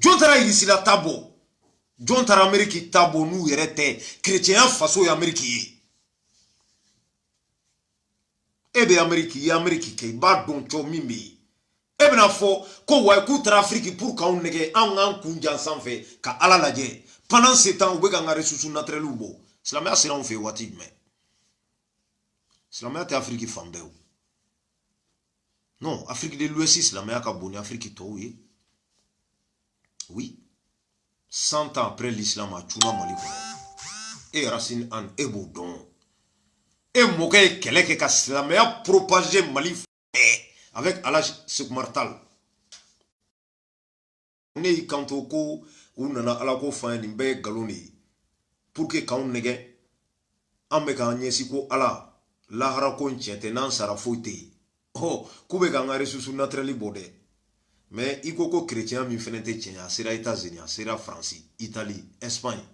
jɔn taara Irisila ta bɔ jɔn taara Amérique ta bɔ n'u yɛrɛ tɛ chrétien faso ye Amérique ye e bɛ Amérique ye Amérique kɛ i b'a dɔn cɔ min bɛ yen e bɛna fɔ ko wa k'u taara Afrique pour k'anw nɛgɛ anw k'an kun jan sanfɛ ka ala lajɛ pendant ce temps u bɛ k'an ka ressources naturelles bɔ silamɛya sera anw fɛ yen waati jumɛn silamɛya tɛ Afrique fan bɛɛ o non Afrique de l'Ouest silamɛya ka bon ni Afrique tɔw ye oui 100 ans après l'islam a cunna Mali kɔnɔ e Racine Anne e b'o dɔn e mɔkɛ ye kɛlɛ kɛ ka silamɛya propager Mali fɛ avec Alhaji Seku Umaru Tall ne y'i kanto ko u nana ala ko fɔ an ye nin bɛɛ ye nkalon de ye pour que k'anw nɛgɛ an bɛ k'an ɲɛsin ko ala lahara ko tiɲɛ tɛ n'an sara foyi tɛ yen k'u bɛ k'an ka ressources naturelles bɔ dɛ mais i ko chrétien min fɛnɛ tɛ tiɲɛ a sera États-Unis a sera France Italie Espagne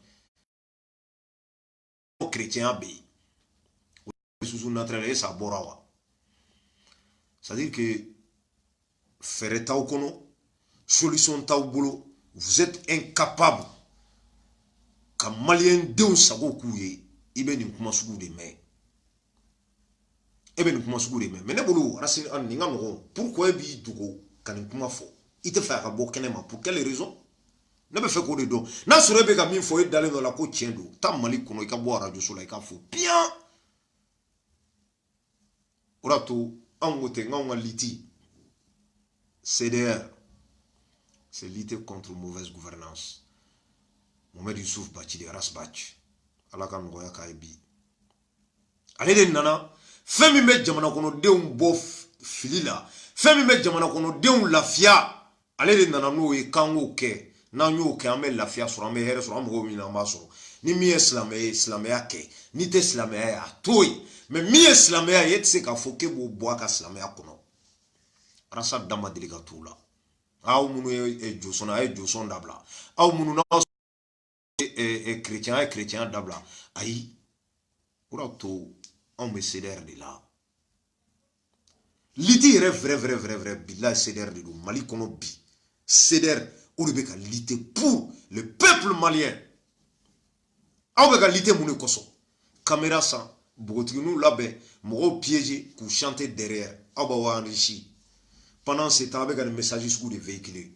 o chrétien bɛ yen ressources naturelles ça bɔra wa c'est-à-dire que fɛrɛ t'aw kɔnɔ solution t'aw bolo vous êtes incapable ka maliyɛn denw sago k'u ye i bɛ nin kuma sugu de mɛn e bɛ nin kuma sugu de mɛn mais ne bolo Racine Anne nin ka nɔgɔn pourquoi e b'i dogo ka nin kuma fɔ i tɛ fɛ a ka bɔ kɛnɛ ma pour quelle raison ne bɛ fɛ k'o de dɔn n'a sɔrɔ e bɛ ka min fɔ e dalen dɔ la ko tiɲɛ don taa Mali kɔnɔ i ka bɔ radio so la i ka fɔ bien o de to anw ko ten anw ka liti CDR c'est lutter contre mauvaise gouvernance Mohamed Youssouf Bathily Ras Bath ala ka nɔgɔya k'a ye bi ale de nana fɛn min bɛ jamana kɔnɔdenw bɔ fili la fɛn min bɛ jamana kɔnɔdenw lafiya ale de nana n'o ye k'an k'o kɛ n'an y'o kɛ an bɛ lafiya sɔrɔ an bɛ hɛrɛ sɔrɔ an mago min na an b'a sɔrɔ ni min ye silamɛ ye silamɛya kɛ n'i tɛ silamɛya ye a to yen mais min ye silamɛya ye e tɛ se k'a fɔ k'e b'o bɔ a ka silamɛya kɔnɔ Arasa da ma deli ka t'o la aw minnu ye jɔsɔn a ye jɔsɔn dabila aw minnu n'aw chrétien a ye chrétien dabila ayi o de to anw bɛ CDR de la liti yɛrɛ vrai bilahi CDR de don Mali kɔnɔ bi CDR o de bɛ ka lutter pour le peuple malien aw bɛ ka lutter mun de kɔsɔn caméra san bogotigininw labɛn mɔgɔw piéger k'u chanter derrière aw b'aw enrichir pendant ce temps a bɛ ka nin message sugu de véhiculer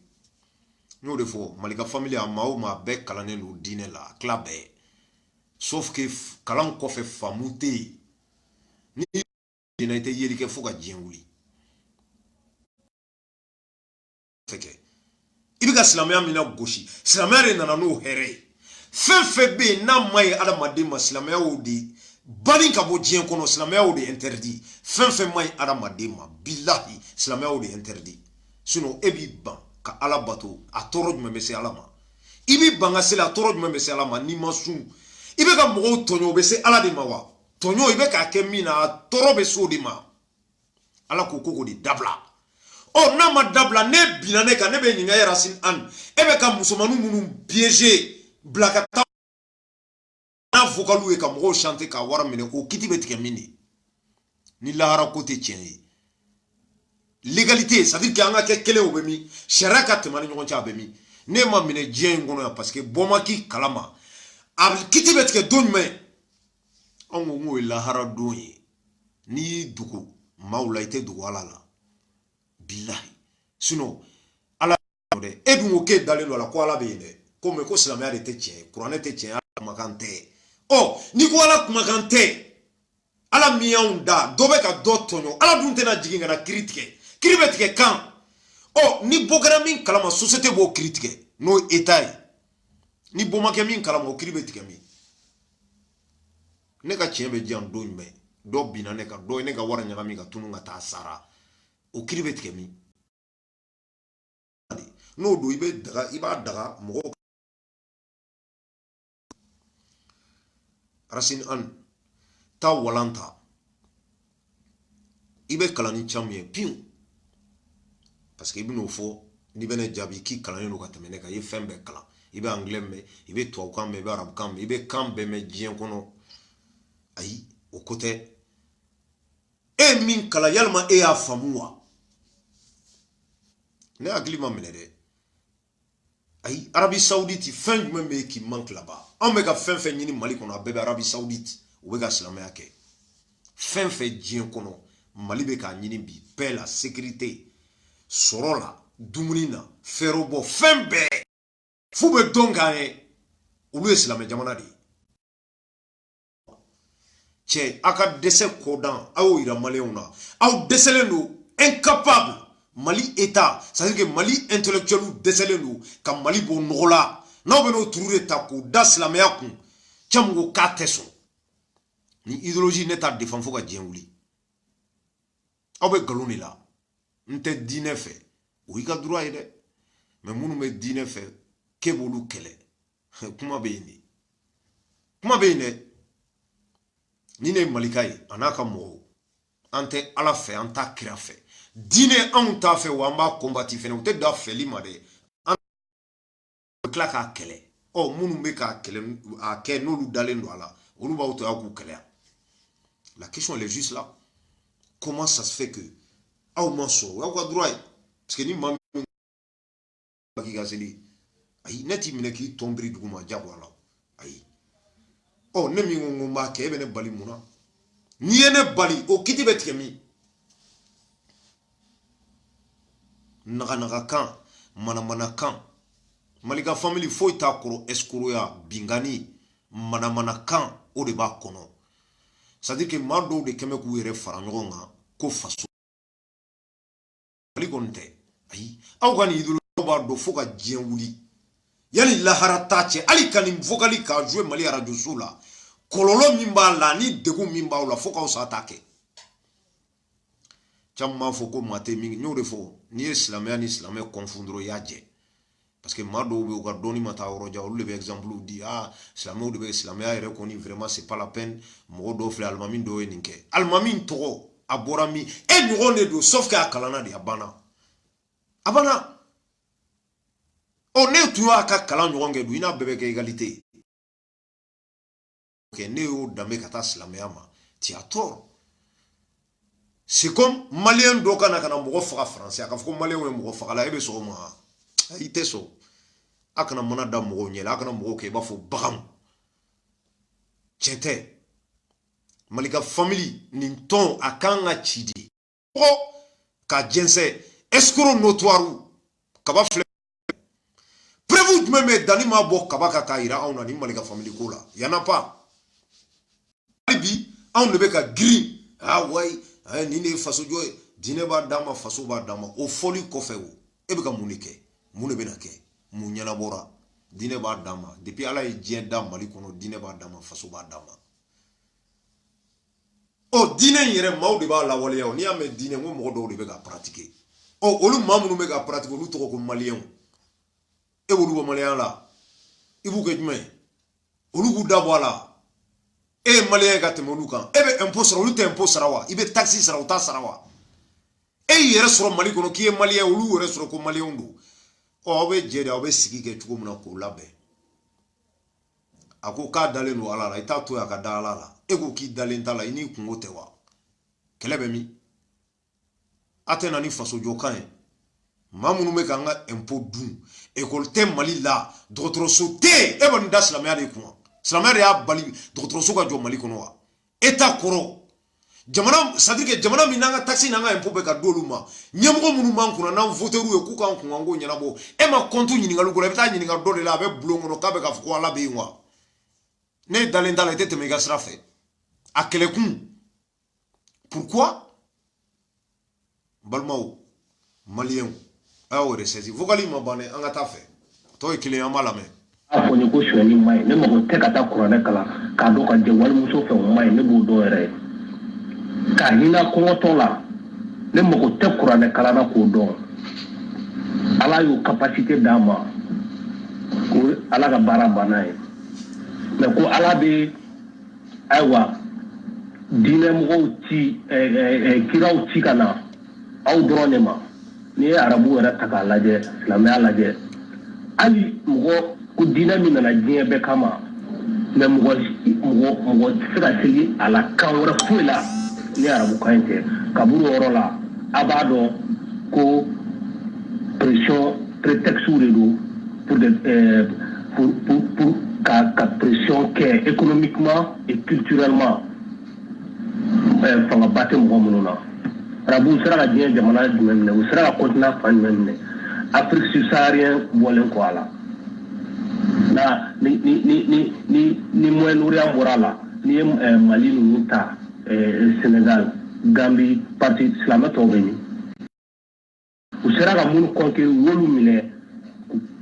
n y'o de fɔ Malika famille a maa o maa bɛɛ kalannen don diinɛ la a tila bɛɛ sauf que kalan kɔfɛ faamu tɛ yen ni i tɛ yeli kɛ fo ka diɲɛ wuli i bɛ ka silamɛya min na gosi silamɛya de nana n'o hɛrɛ ye fɛn fɛn bɛ yen n'a ma ɲi adamaden ma silamɛya y'o de banni ka bɔ diɲɛ kɔnɔ silamɛya y'o de interdit fɛn fɛn ma ɲi adamaden ma bilahi silamɛya y'o de interdit sinon e b'i ban ka ala bato a tɔɔrɔ jumɛn bɛ se ala ma i b'i ban ka seli a tɔɔrɔ jumɛn bɛ se ala ma n'i ma sun i bɛ ka mɔgɔw tɔɲɔ o bɛ se ala de ma wa tonyo ibe ka kemina torobe sodima ala ko di dabla o na ma dabla ne binane ka ne be nyinga ya Racine Anne ebe ka musomanu munu piéger blakata na vokalu e ka mo chanter ka wara mine ko kiti betike mini ni lahara côté tien légalité ça veut dire qu'anga ke kele obemi sharaka temani nyon cha bemi ne ma mine dien ngono parce que bomaki kalama ab kiti betike donme ongo ngo lahara doyi ni duku maula ite duku alala billahi sinon ala de edungo ke dalelo ala ko ala bene comme ko islamia de te tien qur'an te tien makante oh ni ko ala makante ala miyaunda dobe ka dotonyo ala dunte na jiginga na critique kribetike kan oh ni bogara min kalama société bo critique no état ni bomake min kalama o kribetike mi ne ka tien be jan do nyme do bina ne ka do ne ka wara nyanga mi ka tunu ngata sara o kribetike mi no do ibe daga iba daga mo Racine Anne ta walanta ibe kalani chamye piu parce que ibino fo ni bene jabi ki kalani no katemene ka ye fembe kala ibe anglais me ibe to kan me ibe arab kan me ibe kan be me jien kono ayi au côté e min kala yalma e a famua ne aglima menede ayi Arabie Saoudite fin du même qui manque là-bas on me ka fin ni Mali kono bebe Arabie Saoudite ou ga islamia ke fin jien kono Mali be ka nyini bi paix la sécurité sorola dumunina ferobo fin be fube donga e ulu islamia jamana di che aka dese kodan aw ira maléona aw deselendo incapable Mali état ça veut dire que Mali intellectuel ou deselendo ka Mali bo nola na be no touré ta ko d'islamia ku chamgo kateso ni idéologie neta défend fo ka djenwuli aw be galoni la nte dine fe oui ka droit ide mais munu me dine fe ke bolu kele kuma be ne ni ne malikai anaka mo ante ala fe anta kira fe dine an ta fe wa ma combattre fe ne te da fe lima de an klaka kele o munu me ka kele a ke no lu dalendo ala olu ba auto aku kele. La question elle est juste là. Comment ça se fait que a manso wa droit parce que ni mam ki gaseli ay neti mine ki tombri duguma jabwala ay oh ne mi ngoma ke bene bali muna ni ene bali o kiti betkemi naga kan mana kan malika family foi ta koro eskuro ya bingani mana kan o de ba kono c'est-à-dire que mando de keme ku yere farangonga ko faso ali gonte ay aw gani idulu ba do foka jenwuli yani la haratache ali kanim vocali ka jouer Mali radio sula kololo mimba la ni degu mimba la foka o s'attaquer chamma foko mate mingi nyore fo ni islamia ni islamia confondro yaje parce que mado be o doni mata roja o le exemple di islamia de islamia reconnu vraiment c'est pas la peine mo do fle almamin do eninke almamin to aborami e nyone do sauf que akalana di abana on est tout à kala nyonge du ina bebe ke égalité que ne o dame kata islamia ma ti a tort. C'est comme malien do kana mo fa français aka ko malien mo fa la ebe so ma ite so akana mona da mo nyela akana mo ke ba fo bagam chete malika family ninton akanga chidi o ka jense escroc notoire kaba fle prévu même dani ma bo kaba ka kaira on ani malika family ko la yana pas bi on ne be ka gris ouais ni ne faso joy dine ba dama faso ba dama o foli ko fe wo e be ka munike mune be na ke munyana bora dine ba dama depuis ala e dien dama Mali kono dine ba dama faso ba dama o dine yere mawde ba la wale yo ni ame dine mo mo do be ka pratiquer o olu mamunu be ka pratiquer olu to ko malien e wolu bo malien la ibu ke jme olu ku dabwala e malien ga te monukan e be impôt sara olu te impôt sara wa ibe taxi sara uta sara wa e yere soro mali kono ki e malien olu yere soro ko malien do o be jede o be sigi ke tuko muna ko labe ako ka dalen do ala la ita to ya ka dala la e ko ki dalen tala ini kungo te wa kelebe mi atena ni faso jokan mamunu me kanga impôt dun école te mali la d'autres sauté e bon das la merde ko Islamère ya bali dɔgɔtɔrɔso ka jɔ Mali kɔnɔ wa état kɔrɔ jamana c'est-à-dire que jamana min nanga taxi nanga impôt bɛ ka d'olu ma ɲɛmɔgɔ minnu b'an kunna n'an voteru ye k'u k'an kun an k'o ɲɛnabɔ e ma compte ɲininkali kɔnɔ i bɛ taa ɲininka dɔ de la a bɛ bulon kɔnɔ k'a bɛ k'a fɔ ko Ala bɛ yen wa ne dalen t'a la i tɛ tɛmɛ i ka sira fɛ a kɛlɛkun pourquoi balimaw maliyɛnw a y'o ressaisi vocal ma ban dɛ an ka taa fɛ tɔ ye kelen an b'a lamɛn. A ko ni ko suɲɛni ma ɲi ne mago tɛ ka taa kuranɛ kalan k'a dɔn ka jɛ walimuso fɛ o ma ɲi ne b'o dɔn yɛrɛ k'a hinɛ kɔngɔtɔ la ne mago tɛ kuranɛ kalan na k'o dɔn ala y'o capacité d'a ma ko ala ka baara banna ye mais ko ala bɛ ayiwa diinɛmɔgɔw ci kiraw ci ka na aw dɔrɔn de ma n'i ye arabu yɛrɛ ta k'a lajɛ silamɛya lajɛ hali mɔgɔ ko diinɛ min nana diɲɛ bɛɛ kama mais mɔgɔ tɛ se ka segi a la kan wɛrɛ foyi la ni arabukan in tɛ kaburu yɔrɔ la a b'a dɔn ko pression prétexte de don pour ka pression kɛ économiquement et culturellement fangaba tɛ mɔgɔ minnu na arabuw sera ka diɲɛ jamana jumɛn minɛ u sera ka continent fan jumɛn minɛ Afrique subsaharienne bɔlen kɔ a la na ni Moyen-Orient bɔra la ni ye Mali ninnu ta Sénégal Gambie parti silamɛ tɔw bɛ yen u sera ka minnu conquérir u y'olu minɛ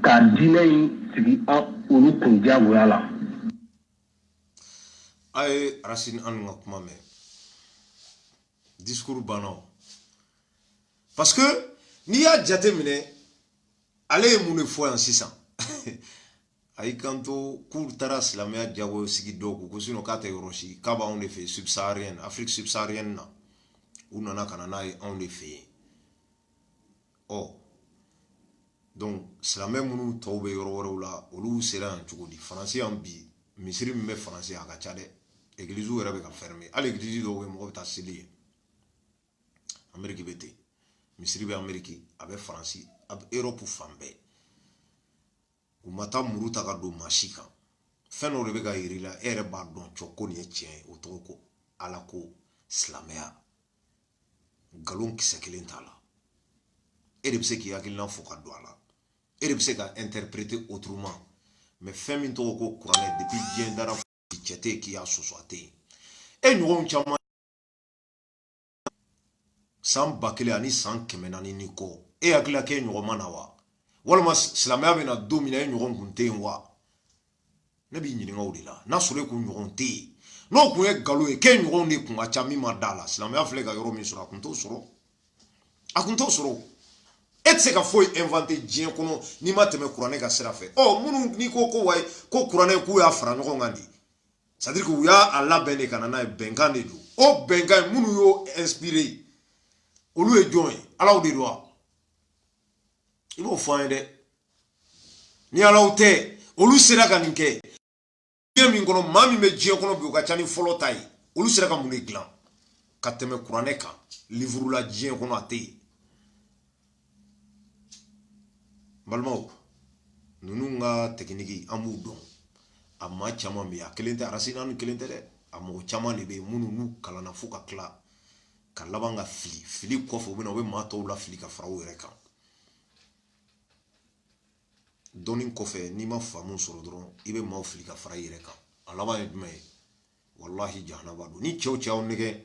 ka diinɛ in sigi olu kun diyagoya la. a ye Racine an ka kuma mɛn discours banna parce que n'i y'a jate minɛ ale ye mun de fɔ yan sisan ayi kanto k'u taara silamɛya jago sigi dɔw kun ko sinon k'a tɛ yɔrɔ si k'a b'anw de fɛ subsaharienne Afrique subsaharienne na u nana ka na n'a ye anw de fɛ yen ɔ donc silamɛ minnu tɔw bɛ yɔrɔ wɛrɛw la olu sera yan cogo di faransi yan bi misiri min bɛ faransi a ka ca dɛ église yɛrɛ bɛ ka fermer hali église dɔw bɛ mɔgɔ bɛ taa seli yen Amérique bɛ ten misiri bɛ Amérique a bɛ faransi a bɛ Europe fan bɛɛ u ma taa muru ta ka don maa si kan fɛn dɔ de bɛ ka yir'i la e yɛrɛ b'a dɔn cɔ ko nin ye tiɲɛ ye o tɔgɔ ko ala ko silamɛya nkalon kisɛ kelen t'a la e de bɛ se k'i hakilina fɔ ka don a la e de bɛ se ka interpréter autrement mais fɛn min tɔgɔ ko kuranɛ depuis diɲɛ dara cɛ tɛ yen k'i y'a sɔsɔ a tɛ yen e ɲɔgɔn caman san 1000 ani san 400 ni kɔ e hakilila k'e ɲɔgɔn ma na wa walima silamɛya bɛ na don min na e ɲɔgɔn kun tɛ yen wa ne b'i ɲininka o de la n'a sɔrɔ e kun ɲɔgɔn tɛ yen n'o kun ye nkalon ye k'e ɲɔgɔn de kun ka ca min ma da la silamɛya filɛ ka yɔrɔ min sɔrɔ a kun t'o sɔrɔ a kun t'o sɔrɔ e tɛ se ka foyi inventer diɲɛ kɔnɔ n'i ma tɛmɛ kuranɛ ka sira fɛ ɔ minnu n'i ko ko wayi ko kuranɛ k'u y'a fara ɲɔgɔn kan de c'est à dire que u y'a labɛn de ka na n'a ye bɛnkan de don o bɛnkan minnu y'o inspiré olu ye jɔn ye alaw de don wa i b'o fɔ an ye dɛ ni alaw tɛ olu sera ka nin kɛ diɲɛ min kɔnɔ maa min bɛ diɲɛ kɔnɔ bi o ka ca ni fɔlɔ ta ye olu sera ka mun de dilan ka tɛmɛ kuranɛ kan livre la diɲɛ kɔnɔ a tɛ yen balimaw ninnu ka technique an b'u dɔn a maa caman bɛ yen a kelen tɛ Racine ni kelen tɛ dɛ a mɔgɔ caman de bɛ yen minnu n'u kalanna fo ka tila ka laban ka fili kɔfɛ u bɛ na u bɛ maa tɔw la fili ka fara u yɛrɛ kan dɔnni kɔfɛ n'i ma faamu sɔrɔ dɔrɔn i bɛ maaw fili ka fara i yɛrɛ kan a laban ye jumɛn ye walahi jahanaba don ni cɛw cɛw nɛgɛ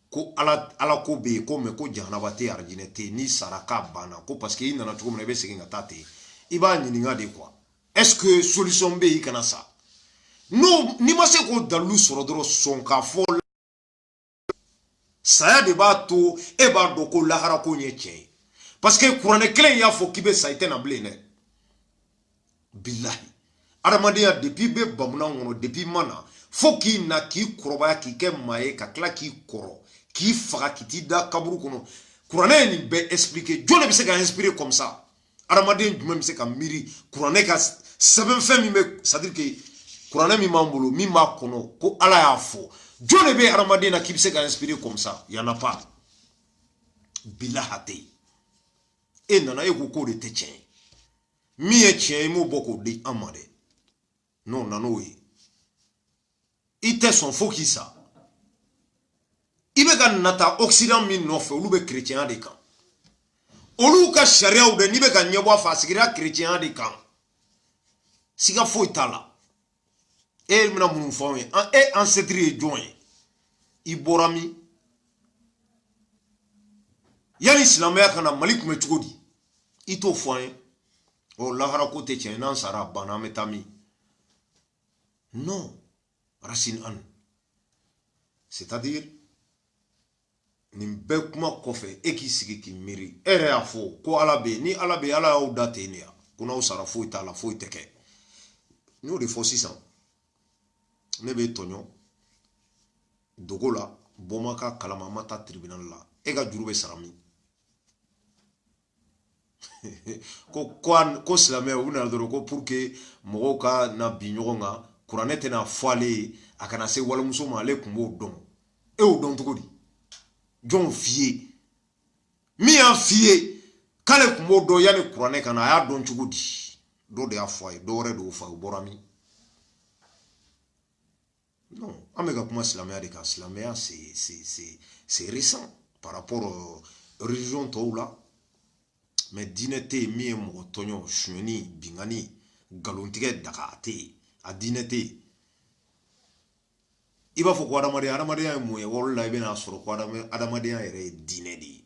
ko ala ko bɛ yen ko mɛ ko jahanaba tɛ arijinɛ tɛ n'i sara k'a banna ko parce que i nana cogo min na i bɛ segin ka taa ten i b'a ɲininka de quoi est-ce que solution bɛ yen i kana sa n'i ma se k'o dalilu sɔrɔ dɔrɔn sɔn k'a fɔ saya de b'a to e b'a dɔn ko lahara ko ɲɛ tiɲɛ ye parce que kuranɛ kelen y'a fɔ k'i bɛ sa i tɛ na bilen dɛ bilahi adamadenya depuis bɛ bamunan kɔnɔ depuis mana Faut qu'il na ki koroba ki ke maye ka kla ki koro ki faga ki ti da kaburu kono Qur'an ni be expliquer Dieu ne se ka inspirer comme ça Aramaden même se ka miri Qur'an ka seben fait mi me c'est-à-dire que Qur'an mi mambolo mi ma kono ko ala ya fo Dieu ne be Aramaden na ki se ka inspirer comme ça y en a pas bilahate e nana e ko de te tien mi e tien mo boko de amade non nano e ite son fo ki sa ibe ka nata occident mi no fe olu be chrétien de kan olu ka sharia ou de ni be ka nyebo fa sigira chrétien de kan siga fo itala e mina mun fo e ancêtre join iborami yani islamaya kana malik me chugodi ito fo o lahara ko te tien nan sara bana metami non Racine an c'est-à-dire nimbe kuma kofe eki sigi ki miri ere afo ko alabe ni alabe ala o datenia kuna usara fo itala fo iteke no de fo 600 nebe tonyo dogola bomaka kalama mata tribunal la ega jurube sarami ko slame una doro ko pour que mogoka na binyonga Kuranete na foale akana se wala muso ma le kumbo don e o don tokodi jon fie mi an fie kale kumbo do yani Kurane kana ya don tokodi do de afoy do re do fa borami non amega kuma islamia de ka islamia c'est récent par rapport aux religions toula mais dinete mi mo tonyo shmeni bingani galontige dakate adinete iba fo ko adamadiya mu e walla be na soro ko adamadiya ere dinedi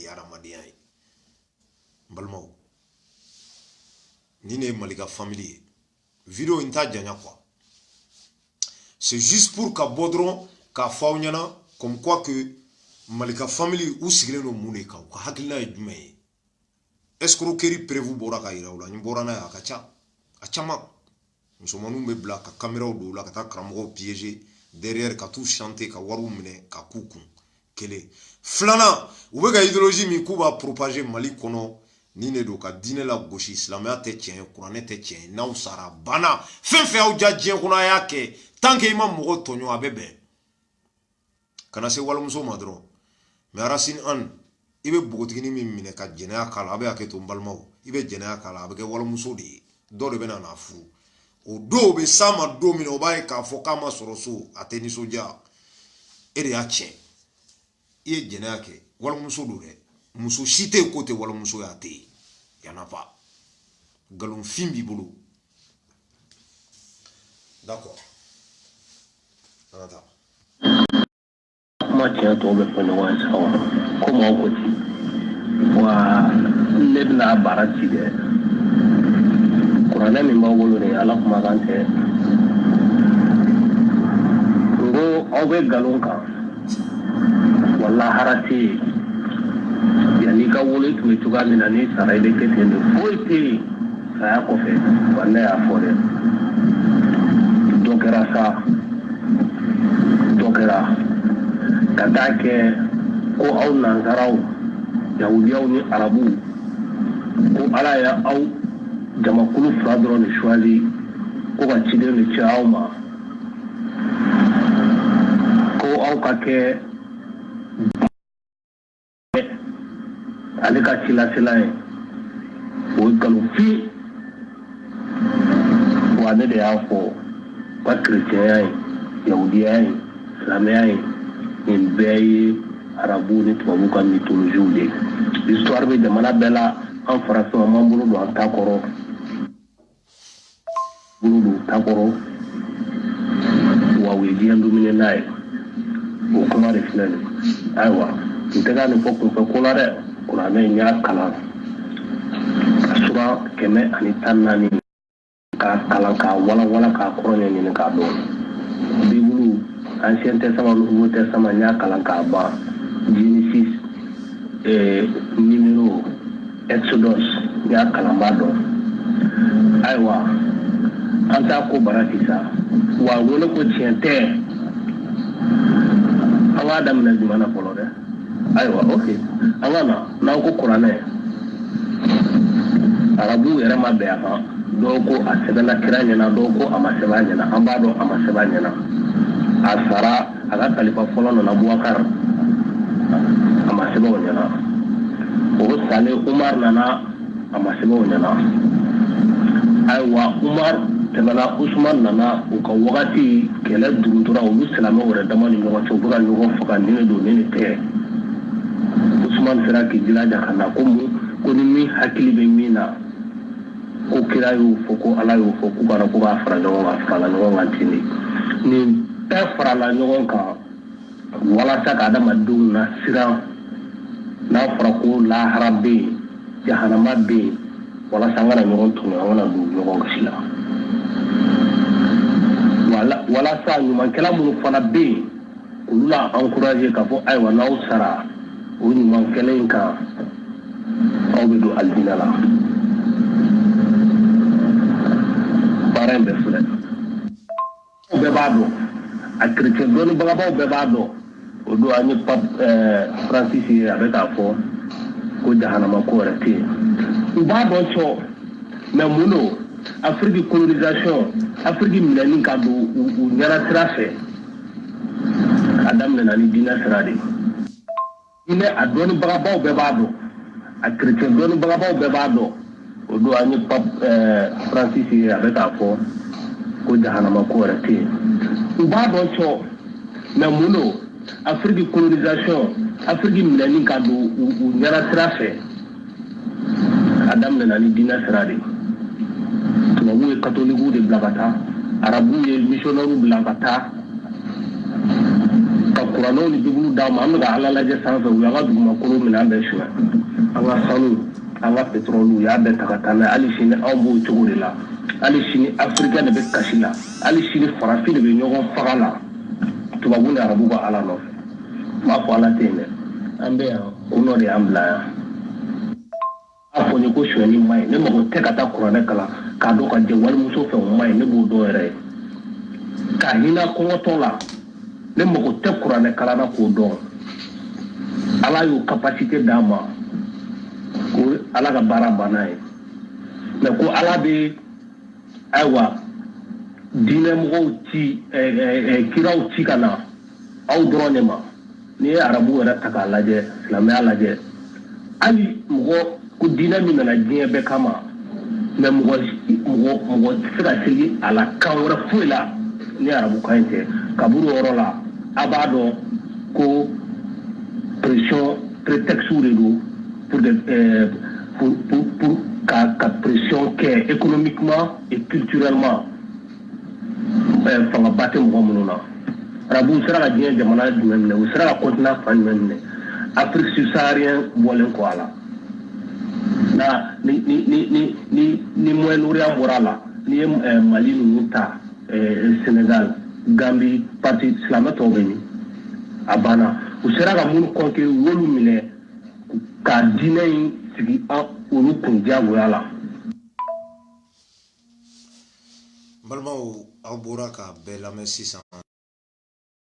adamadiya balmo ni ne malika family video inta janya quoi c'est juste pour ka bodron ka fawnyana comme quoi que malika family ou sigile no mune ka hakilina jume escroquerie prévu bora ka ira wala ni bora na ya kacha achama Musomanu me bla ka caméra do la ka ta kramo piéger derrière ka tout chanter ka waru mine ka kuku kele flana ube ga idéologie mi kuba propager Mali kono ni ne do ka dine la gauche islamia te tien Qur'an te tien na usara bana fe au jadien kuna yake tant que imam mogo tonyo abebe kana se wala muso madro mais Racine an ibe bogotini mi mine ka jena kala abe aketo mbalmaw ibe jena kala abe ke wala muso di do de bena na fu o do be sama do mi no bae ka foka ma soroso ateni soja ere ache e jena ke wala muso do re muso shite côté wala muso ya te yana pas galon fimbi bulu d'accord attends ma tiens to be fone wa sawa comment on dit wa lebna barati de Qur'an mi mawolo ne ala kuma gante ngo obe galonka walla harati yani ka wole tu tuga mina ni sarai de ketende foiti saya ko fe walla ya fore dokera katake ko au nangarau yahudiyaw ni arabu ko ala ya au jamakulu fadro ni shwali ko ka chide ni chauma ko au kake alika chila o galufi wa de afo kwa chrétien yahudien islamien in beye arabu ni tubabu ka mythologie l'histoire be jamana bela en français mambulu do takoro bulu takoro wa we diandu minenai o kuma de flene aywa ntega ni pokko ko kolare kuna ne nya kala sura keme ani tanani ka kala ka wala ka korone ni ka do bibulu Ancien Testament, Nouveau Testament, il y a Kalankaba, Genesis, numéro Exodus, il y a Kalambado. Aïwa, en tant que Barakisa, wa wala ko tiente anga dam na jumana polo de aywa okay anga na ko qur'ane arabu yara ma be afa do ko asebana kiranya na do ko amasebanya na ambado amasebanya na asara aga kalifa folo na Abubakar amasebanya na o sale Umar nana amasebanya na aywa Umar tɛmɛna Usman nana u ka wagati kɛlɛ dugutora olu silamɛw yɛrɛ dama ni ɲɔgɔn cɛ u bɛ ka ɲɔgɔn faga ni ne don ne ni tɛ Usman sera k'i jilaja ka na ko ni min hakili bɛ min na ko kira y'o fɔ ko Ala y'o fɔ k'u kana ko k'a fara ɲɔgɔn kan farala ɲɔgɔn kan ten de nin bɛɛ farala ɲɔgɔn kan walasa ka adamadenw na siran n'a fɔra ko lahara bɛ yen jahanama bɛ yen walasa an kana ɲɔgɔn tɔɲɔ an kana don ɲɔgɔn gasi la walasa ɲumankɛla minnu fana bɛ yen olu la encouragé k'a fɔ ayiwa n'aw sara o ɲumankɛla in kan aw bɛ don alijinɛ la baara in bɛ filɛ aw bɛɛ b'a dɔn a chrétien dɔnnibagabaw bɛɛ b'a dɔn o don an ye pape Francis ye a bɛ k'a fɔ ko jahanama ko yɛrɛ tɛ yen u b'a dɔn cɔ mais mun don Afrique colonisation Afrique minɛni ka don u ɲɛna sira fɛ a daminɛna ni diinɛ sira de diinɛ a dɔnnibagabaw bɛɛ b'a dɔn a chrétien dɔnnibagabaw bɛɛ b'a dɔn o don an ye pape Francis ye a bɛ k'a fɔ ko jahanama ko yɛrɛ tɛ yen u b'a dɔn cɔ mais mun don Afrique colonisation Afrique minɛni ka don u ɲɛna sira fɛ a daminɛna ni diinɛ sira de tubabu ye katolikiw de bila ka taa arabu ye missionnaires bila ka taa ka kuranɛw ni bibiliw d'a ma an bɛ ka Ala lajɛ sanfɛ u y'an ka dugumakolo minɛ an bɛɛ suɲɛ an ka sanu an ka pétrole u y'a bɛɛ ta ka taa n'a ye hali sini anw b'o cogo de la hali sini africain de bɛ kasi la hali sini farafin de bɛ ɲɔgɔn faga la tubabu ni arabu ka Ala nɔfɛ n b'a fɔ Ala tɛ yen dɛ an bɛ yan o nɔ de y'an bila yan a fɔ n ye ko suɲɛni ma ɲi ne mago tɛ ka taa kuranɛ kalan k'a dɔn ka jɛ walimuso fɛ o ma ɲi ne b'o dɔn yɛrɛ ye k'a hinɛ kɔngɔtɔ la ne mago tɛ kuranɛ kalan na k'o dɔn Ala y'o capacité d'an ma ko Ala ka baara banna ye mais ko Ala bɛ ayiwa diinɛmɔgɔw ci kiraw ci ka na aw dɔrɔn de ma n'i ye arabu yɛrɛ ta k'a lajɛ silamɛya lajɛ hali mɔgɔ ko diinɛ min nana diɲɛ bɛɛ kama mais mɔgɔ tɛ se ka segin a la kan wɛrɛ foyi la ni arabukan in tɛ kaburu yɔrɔ la a b'a dɔn ko pression prétexte de don pour ka pression kɛ économiquement et culturellement fangaba tɛ mɔgɔ minnu na arabuw sera ka diɲɛ jamana jumɛn minɛ u sera ka continent fan jumɛn minɛ Afrique subsaharienne bɔlen kɔ a la na ni Moyen-Orient bɔra la ni ye Mali ninnu ta Sénégal Gambie parti silamɛ tɔw bɛ yen a banna u sera ka minnu conquérir u y'olu minɛ ka diinɛ in sigi olu kun diyagoya la. n balimaw aw bɔra ka bɛɛ lamɛn sisan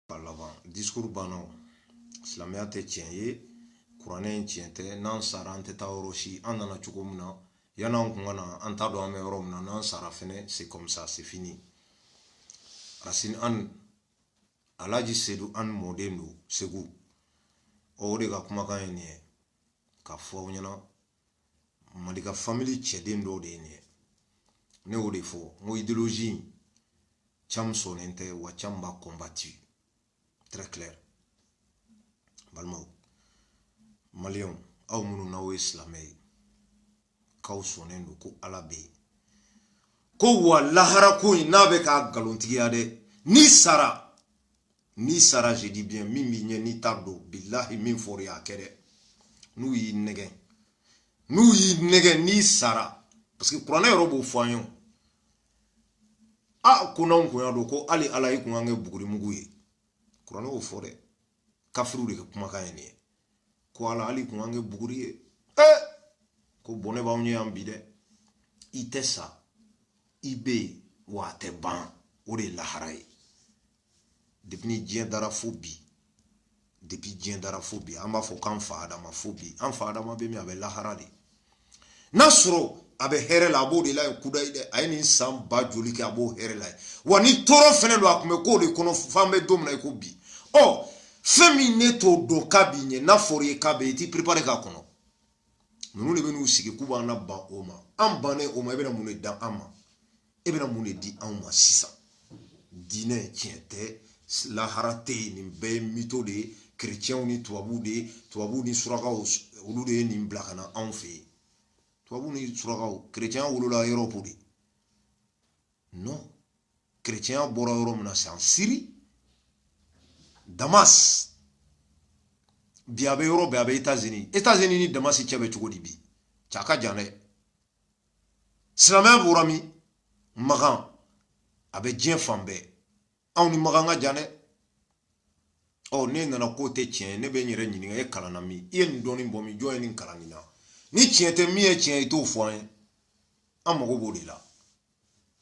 laban discours bannaw silamɛya tɛ tiɲɛ ye kuranɛ in tiɲɛ tɛ n'an sara an tɛ taa yɔrɔ si an nana cogo min na yan'an kun ka na an t'a dɔn an bɛ yɔrɔ min na n'an sara fɛnɛ c'est comme ça c'est fini Racine Anne Alhaji Seydou Anne mɔden don Segu o de ka kumakan ye nin ye k'a fɔ aw ɲɛna Malika famille cɛden dɔw de ye nin ye ne y'o de fɔ n ko idéologie in Thiam sɔnnen tɛ wa Thiam b'a combattu très clair balimaw Maliens aw minnu n'aw ye silamɛ ye k'aw sɔnnen don ko Ala bɛ yen ko wa lahara ko in n'a bɛ k'a nkalontigiya dɛ ni sara je dis bien min b'i ɲɛ n'i t'a dɔn bilahi min fɔra y'a kɛ dɛ n'u y'i nɛgɛn n'i sara parce que kuranɛ yɛrɛ b'o fɔ an ye ko n'anw kun y'a dɔn ko hali Ala i kun kan kɛ bugurimugu ye kuranɛ y'o fɔ dɛ kafiriw de ka kumakan ye nin ye ko Ala hali i kun kan kɛ buguri ye ko bɔnɛ b'anw ɲɛ yan bi dɛ i tɛ sa i bɛ yen wa a tɛ ban o de lahara ye depuis ni diɲɛ dara fo bi depuis diɲɛ dara fo bi an b'a fɔ k'an fa adama fo bi an fa adama bɛ min a bɛ lahara de n'a sɔrɔ a bɛ hɛrɛ la a b'o de la ye kuda ye dɛ a ye nin san ba joli kɛ a b'o hɛrɛ la ye wa ni tɔɔrɔ fɛnɛ don a tun bɛ k'o de kɔnɔ f'an bɛ don min na i ko bi ɔ fɛn min ne t'o dɔn k'a b'i ɲɛ n'a fɔra i k'a bɛ i t'i préparé k'a kɔnɔ ninnu de bɛ n'u sigi k'u b'an na ban o ma an bannen o ma i bɛna mun de da an ma e bɛna mun de di anw ma sisan diinɛ tiɲɛ tɛ lahara tɛ yen nin bɛɛ ye mito de ye kerecɛnw ni tubabuw de ye tubabuw ni surakaw olu de ye nin bila ka na anw fɛ yen tubabuw ni surakaw kerecɛnya wolola Europe de non kerecɛnya bɔra yɔrɔ min na c'est en Syrie Damas bi a bɛ yɔrɔ bɛɛ a bɛ États-Unis ni Damas cɛ bɛ cogo di bi cɛ a ka jan dɛ silamɛya bɔra min Magan a bɛ diɲɛ fan bɛɛ anw ni Magan ka jan dɛ ɔ ne nana k'o tɛ tiɲɛ ye ne bɛ n yɛrɛ ɲininka e kalanna min i ye nin dɔɔnin bɔ min jɔn ye nin kalan nin na ni tiɲɛ tɛ min ye tiɲɛ ye i t'o fɔ an ye an mago b'o de la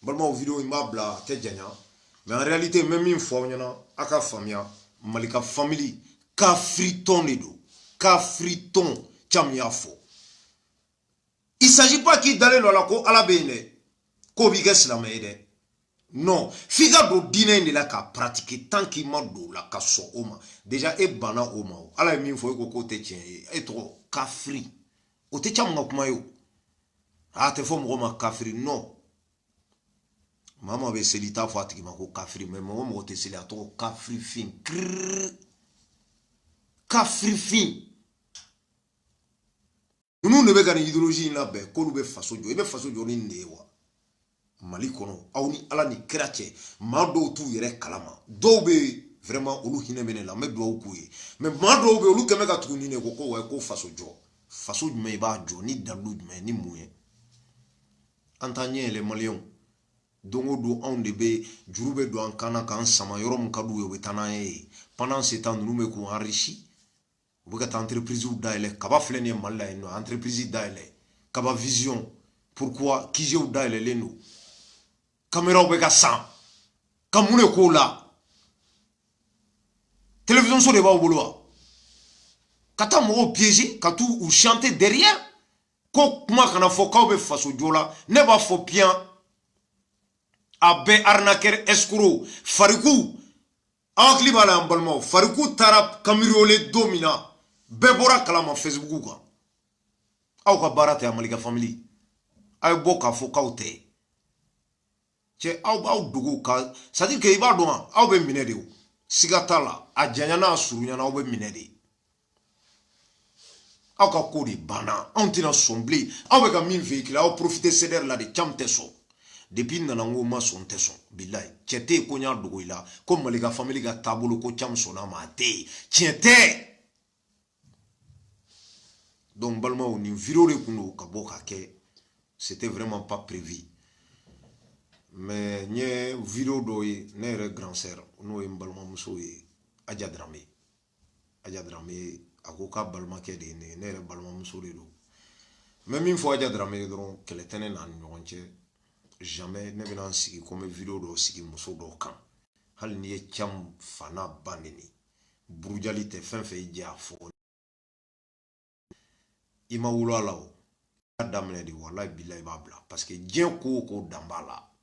balimaw video in b'a bila a tɛ janya mais en réalité n bɛ min fɔ aw ɲɛna a ka faamuya Malika family kafiriton de don kafiriton caman y'a fɔ il s'agit pas k'i dalen don a la ko ala bɛ yen dɛ k'o b'i kɛ silamɛ ye dɛ non f'i ka don diinɛ in de la k'a pratiquer tant qu'il ma don o la ka sɔn o ma déjà e banna o ma o ala ye min fɔ e ko k'o tɛ tiɲɛ ye e tɔgɔ kafiri o tɛ caman ka kuma ye o a tɛ fɔ mɔgɔ ma kafiri non maa maa bɛ seli t'a fɔ a tigi ma ko kafiri mais mɔgɔ mɔgɔ tɛ seli a tɔgɔ kafirifin kiriri kafirifin ninnu de bɛ ka nin idéologie in labɛn k'olu bɛ faso jɔ i bɛ faso jɔ ni nin de ye wa Mali kɔnɔ aw ni ala ni kira cɛ maa dɔw t'u yɛrɛ kalama dɔw bɛ vraiment olu hinɛ bɛ ne la n bɛ dugawu k'u ye mais maa dɔw bɛ olu kɛmɛ ka tugu ni ne ko wa ko faso jɔ faso jumɛn i b'a jɔ ni dalilu jumɛn ni mun ye an t'an ɲɛ yɛlɛ maliyɛnw don o don anw de bɛ juru bɛ don an kan na k'an sama yɔrɔ min ka d'u ye u bɛ taa n'an ye pendant ce temps ninnu bɛ k'u enrichi u bɛ ka taa entreprise dayɛlɛ kaba filɛ nin ye Mali la yen nɔ entreprise dayɛlɛ kaba vision pourquoi kizew dayɛlɛlen don caméraw bɛ ka san ka mun de k'o la télévision so de b'aw bolo wa ka taa mɔgɔw piéger ka t'u u chanter derrière ko kuma kana fɔ k'aw bɛ faso jɔ la ne b'a fɔ piyan a bɛɛ arnaqueur escroc Farikou aw hakili b'a la an balimaw Farikou taara cambriolé don min na bɛɛ bɔra kalama Facebook kan aw ka baara tɛ a Malika family a ye bɔ k'a fɔ k'aw tɛ cɛ aw b'aw dogo ka c'est à dire que i b'a dɔn wa aw bɛ minɛ de o siga t'a la a janya n'a surunyana aw bɛ minɛ de aw ka ko de banna anw tɛna sɔn bilen aw bɛ ka min véhiculer aw profiter CDR la de caman tɛ sɔn depuis nana n ko ma sɔn tɛ sɔn bilayi cɛ tɛ yen ko n y'a dogo i la ko Malika family ka taabolo ko caman sɔnna ma a tɛ yen tiɲɛ tɛ donc balimaw nin vidéo de kun don ka bɔ ka kɛ c'était vraiment pas prévu mais n ye vidéo dɔ ye ne yɛrɛ grand sœur n'o ye n balimamuso ye Aja Dramé a ko k'a balimakɛ de ye ne ye ne yɛrɛ balimamuso de don n bɛ min fɔ Aja Dramé ye dɔrɔn kɛlɛ tɛ ne n'a ni ɲɔgɔn cɛ jamais ne bɛna n sigi ko n bɛ vidéo dɔw sigi muso dɔw kan hali n'i ye cam fa n'a ba neni burujali tɛ fɛn fɛn i jɛ a fɔ i ma wolo a la o i y'a daminɛ de walayi bilayi i b'a bila parce que diɲɛ ko o ko dan b'a la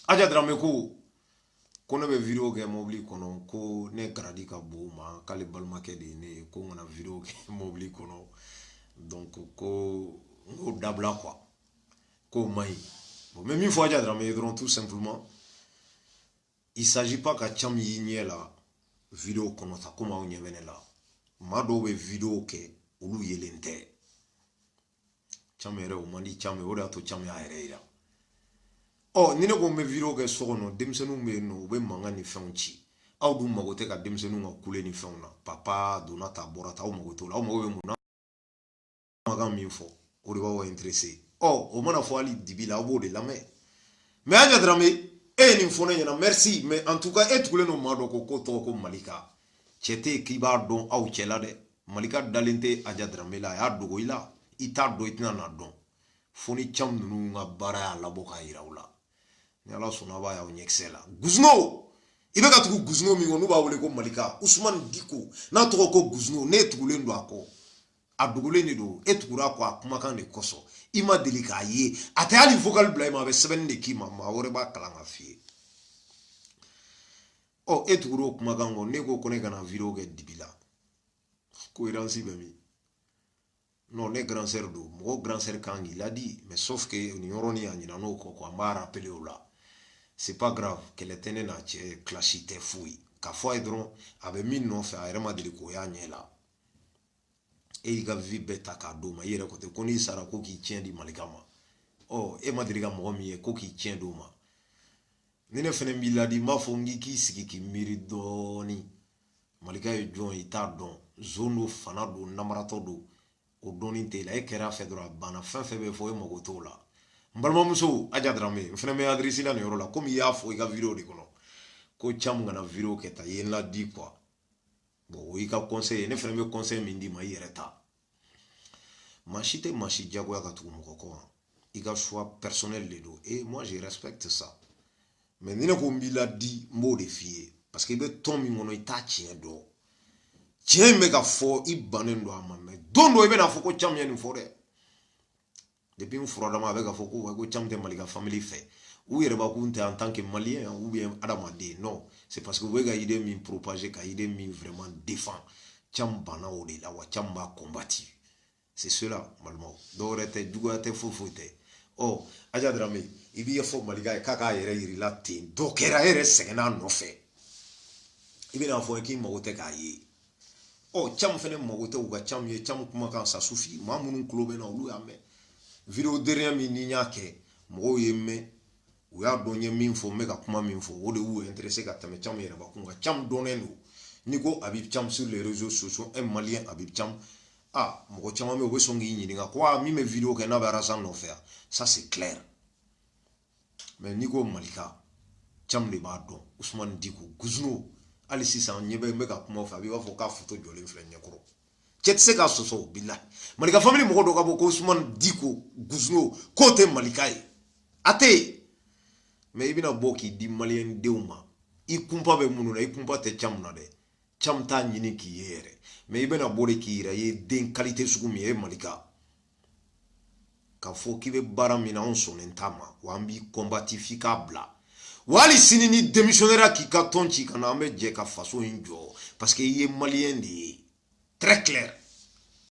Aja Dramé ko ne bɛ vidéo kɛ mobili kɔnɔ ko ne garadi ka bon o ma k'ale balimakɛ de ye ne ye ko n kana vidéo kɛ mobili kɔnɔ donc ko n k'o dabila quoi k'o man ɲi bon mais min fɔ Aja Dramé ye dɔrɔn tout simplement il s'agit pas ka caman y'i ɲɛ la vidéo kɔnɔ ta komi aw ɲɛ bɛ ne la maa dɔw bɛ vidéo kɛ olu yelen tɛ caman yɛrɛ o man di caman ye o de y'a to caman y'a yɛrɛ yira ni ne ko n bɛ vidéo kɛ so kɔnɔ denmisɛnninw bɛ yen nɔ u bɛ mankan ni fɛnw ci aw dun mago tɛ ka denmisɛnninw ka kule ni fɛnw na papa donna ta bɔra ta aw mago t'o la aw mago bɛ mun na mankan min fɔ o de b'aw intéressé o mana fɔ hali dibi la aw b'o de lamɛn mais Aja Dramé e ye nin fɔ ne ɲɛna merci mais en tout cas e tugulen don maa dɔ ko tɔgɔ ko Malika cɛ tɛ yen k'i b'a dɔn aw cɛ la dɛ Malika dalen tɛ Aja Dramé la a y'a dogo i la i t'a dɔn i tɛna n'a dɔn fo ni caman ninnu ka baara y'a labɔ k'a yira u la ni ala sɔnna b'a y'aw ɲɛkisɛ la Guzno i bɛ ka tugu Guzno min kɔ n'u b'a wele ko Malika Usman Diko n'a tɔgɔ ko Guzno ne tugulen don a kɔ a dogolen de don e tugura kɔ a kumakan de kɔsɔn i ma deli k'a ye a tɛ hali vocal bila i ma a bɛ sɛbɛnni de k'i ma maa wɛrɛ b'a kalan ka f'i ye ɔ e tugura o kumakan kɔ ne ko ne kana vidéo kɛ dibi la cohérence bɛ min non ne grand sœur do mɔgɔ grand sœur kan k'i ladi mais sauf que ni yɔrɔnin a ɲinana o kɔ quoi an b'a rappeler o la c'est pas grave kɛlɛ tɛ ne n'a cɛ clash tɛ foyi k'a fɔ a ye dɔrɔn a bɛ min nɔfɛ a yɛrɛ ma deli k'o y'a ɲɛ la e y'i ka vie bɛɛ ta k'a d'o ma i yɛrɛ ko ten ko n'i sara ko k'i tiɲɛ di Malika ma ɔ e ma deli ka mɔgɔ min ye ko k'i tiɲɛ d'o ma ni ne fɛnɛ b'i ladi n b'a fɔ n k'i sigi k'i miiri dɔɔni Malika ye jɔn i t'a dɔn zone do fana do namaratɔ do o dɔɔni tɛ la e kɛra a fɛ dɔrɔn a banna fɛn fɛn bɛ fɔ e mago t'o la n balimamuso Aja Darame n fɛnɛ bɛ adresse la nin yɔrɔ la komi i y'a fɔ i ka vidéo de kɔnɔ ko Thiam kana vidéo kɛ tan i ye n ladi quoi bon o y'i ka conseil ye ne fɛnɛ bɛ conseil min d'i ma i yɛrɛ ta maa si tɛ maa si diyagoya ka tugu mɔgɔ kɔ i ka choix personnel de don et moi je respecte ça mais ni ne ko n b'i ladi n b'o de f'i ye parce que i bɛ tɔn min kɔnɔ i t'a tiɲɛ dɔn tiɲɛ in bɛ ka fɔ i bannen don a ma mais don dɔ i bɛna fɔ ko Thiam ye nin fɔ dɛ depuis n furadama a bɛ ka fɔ ko Thiam tɛ Malika famille fɛ u yɛrɛ b'a kun tɛ en tant que malien ou bien adamaden non c'est parce que u bɛ ka idée min propager ka idée min vraiment défend Thiam banna o de la wa Thiam b'a combattre c'est cela balimaw dɔw wɛrɛ tɛ juguya tɛ foyi tɛ ɔ Aja Darame i b'i fɔ Malika ye k'a k'a yɛrɛ yirila ten dɔ kɛra e yɛrɛ sɛgɛnna a nɔfɛ i bɛna fɔ k'i mago tɛ k'a ye ɔ Thiam fɛnɛ mago tɛ u ka Thiam ye Thiam kumakan ça suffit maa minnu tulo bɛ na olu y'a mɛn vidéo dernier min ni n y'a kɛ mɔgɔw ye mɛn u y'a dɔn n ye min fɔ n bɛ ka kuma min fɔ o de y'u intéressé ka tɛmɛ Thiam yɛrɛ bakun kan Thiam dɔnnen don n'i ko Habib Thiam sur les réseaux sociaux un malien Habib Thiam ah mɔgɔ caman bɛ u bɛ sɔn k'i ɲininka ko min bɛ vidéo kɛ n'a bɛ Arazan nɔfɛ yan ça c'est clair mais n'i ko Malika Thiam de b'a dɔn Usman Diko Guzno hali sisan ɲɛ bɛ n bɛ ka kuma o fɛ a b'i b'a fɔ k'a photo jɔlen filɛ ɲɛkɔrɔ cɛ tɛ se k'a sɔsɔ o bilahi Malika famille mɔgɔ dɔ ka bɔ ko Usman Diko Guzno k'o tɛ Malika ye a tɛ yen mais i bɛna bɔ k'i di malien denw ma i kunpa bɛ minnu na i kunpa tɛ Thiam na dɛ Thiam t'a ɲini k'i ye yɛrɛ mais i bɛna bɔ de k'i yɛrɛ ye den qualité sugu min ye Malika k'a fɔ k'i bɛ baara min na anw sɔnnen t'a ma wa an b'i combattre f'i k'a bila wa hali sini ni démissionnaire k'i ka tɔn ci ka na an bɛ jɛ ka faso in jɔ parce que i ye malien de ye très clair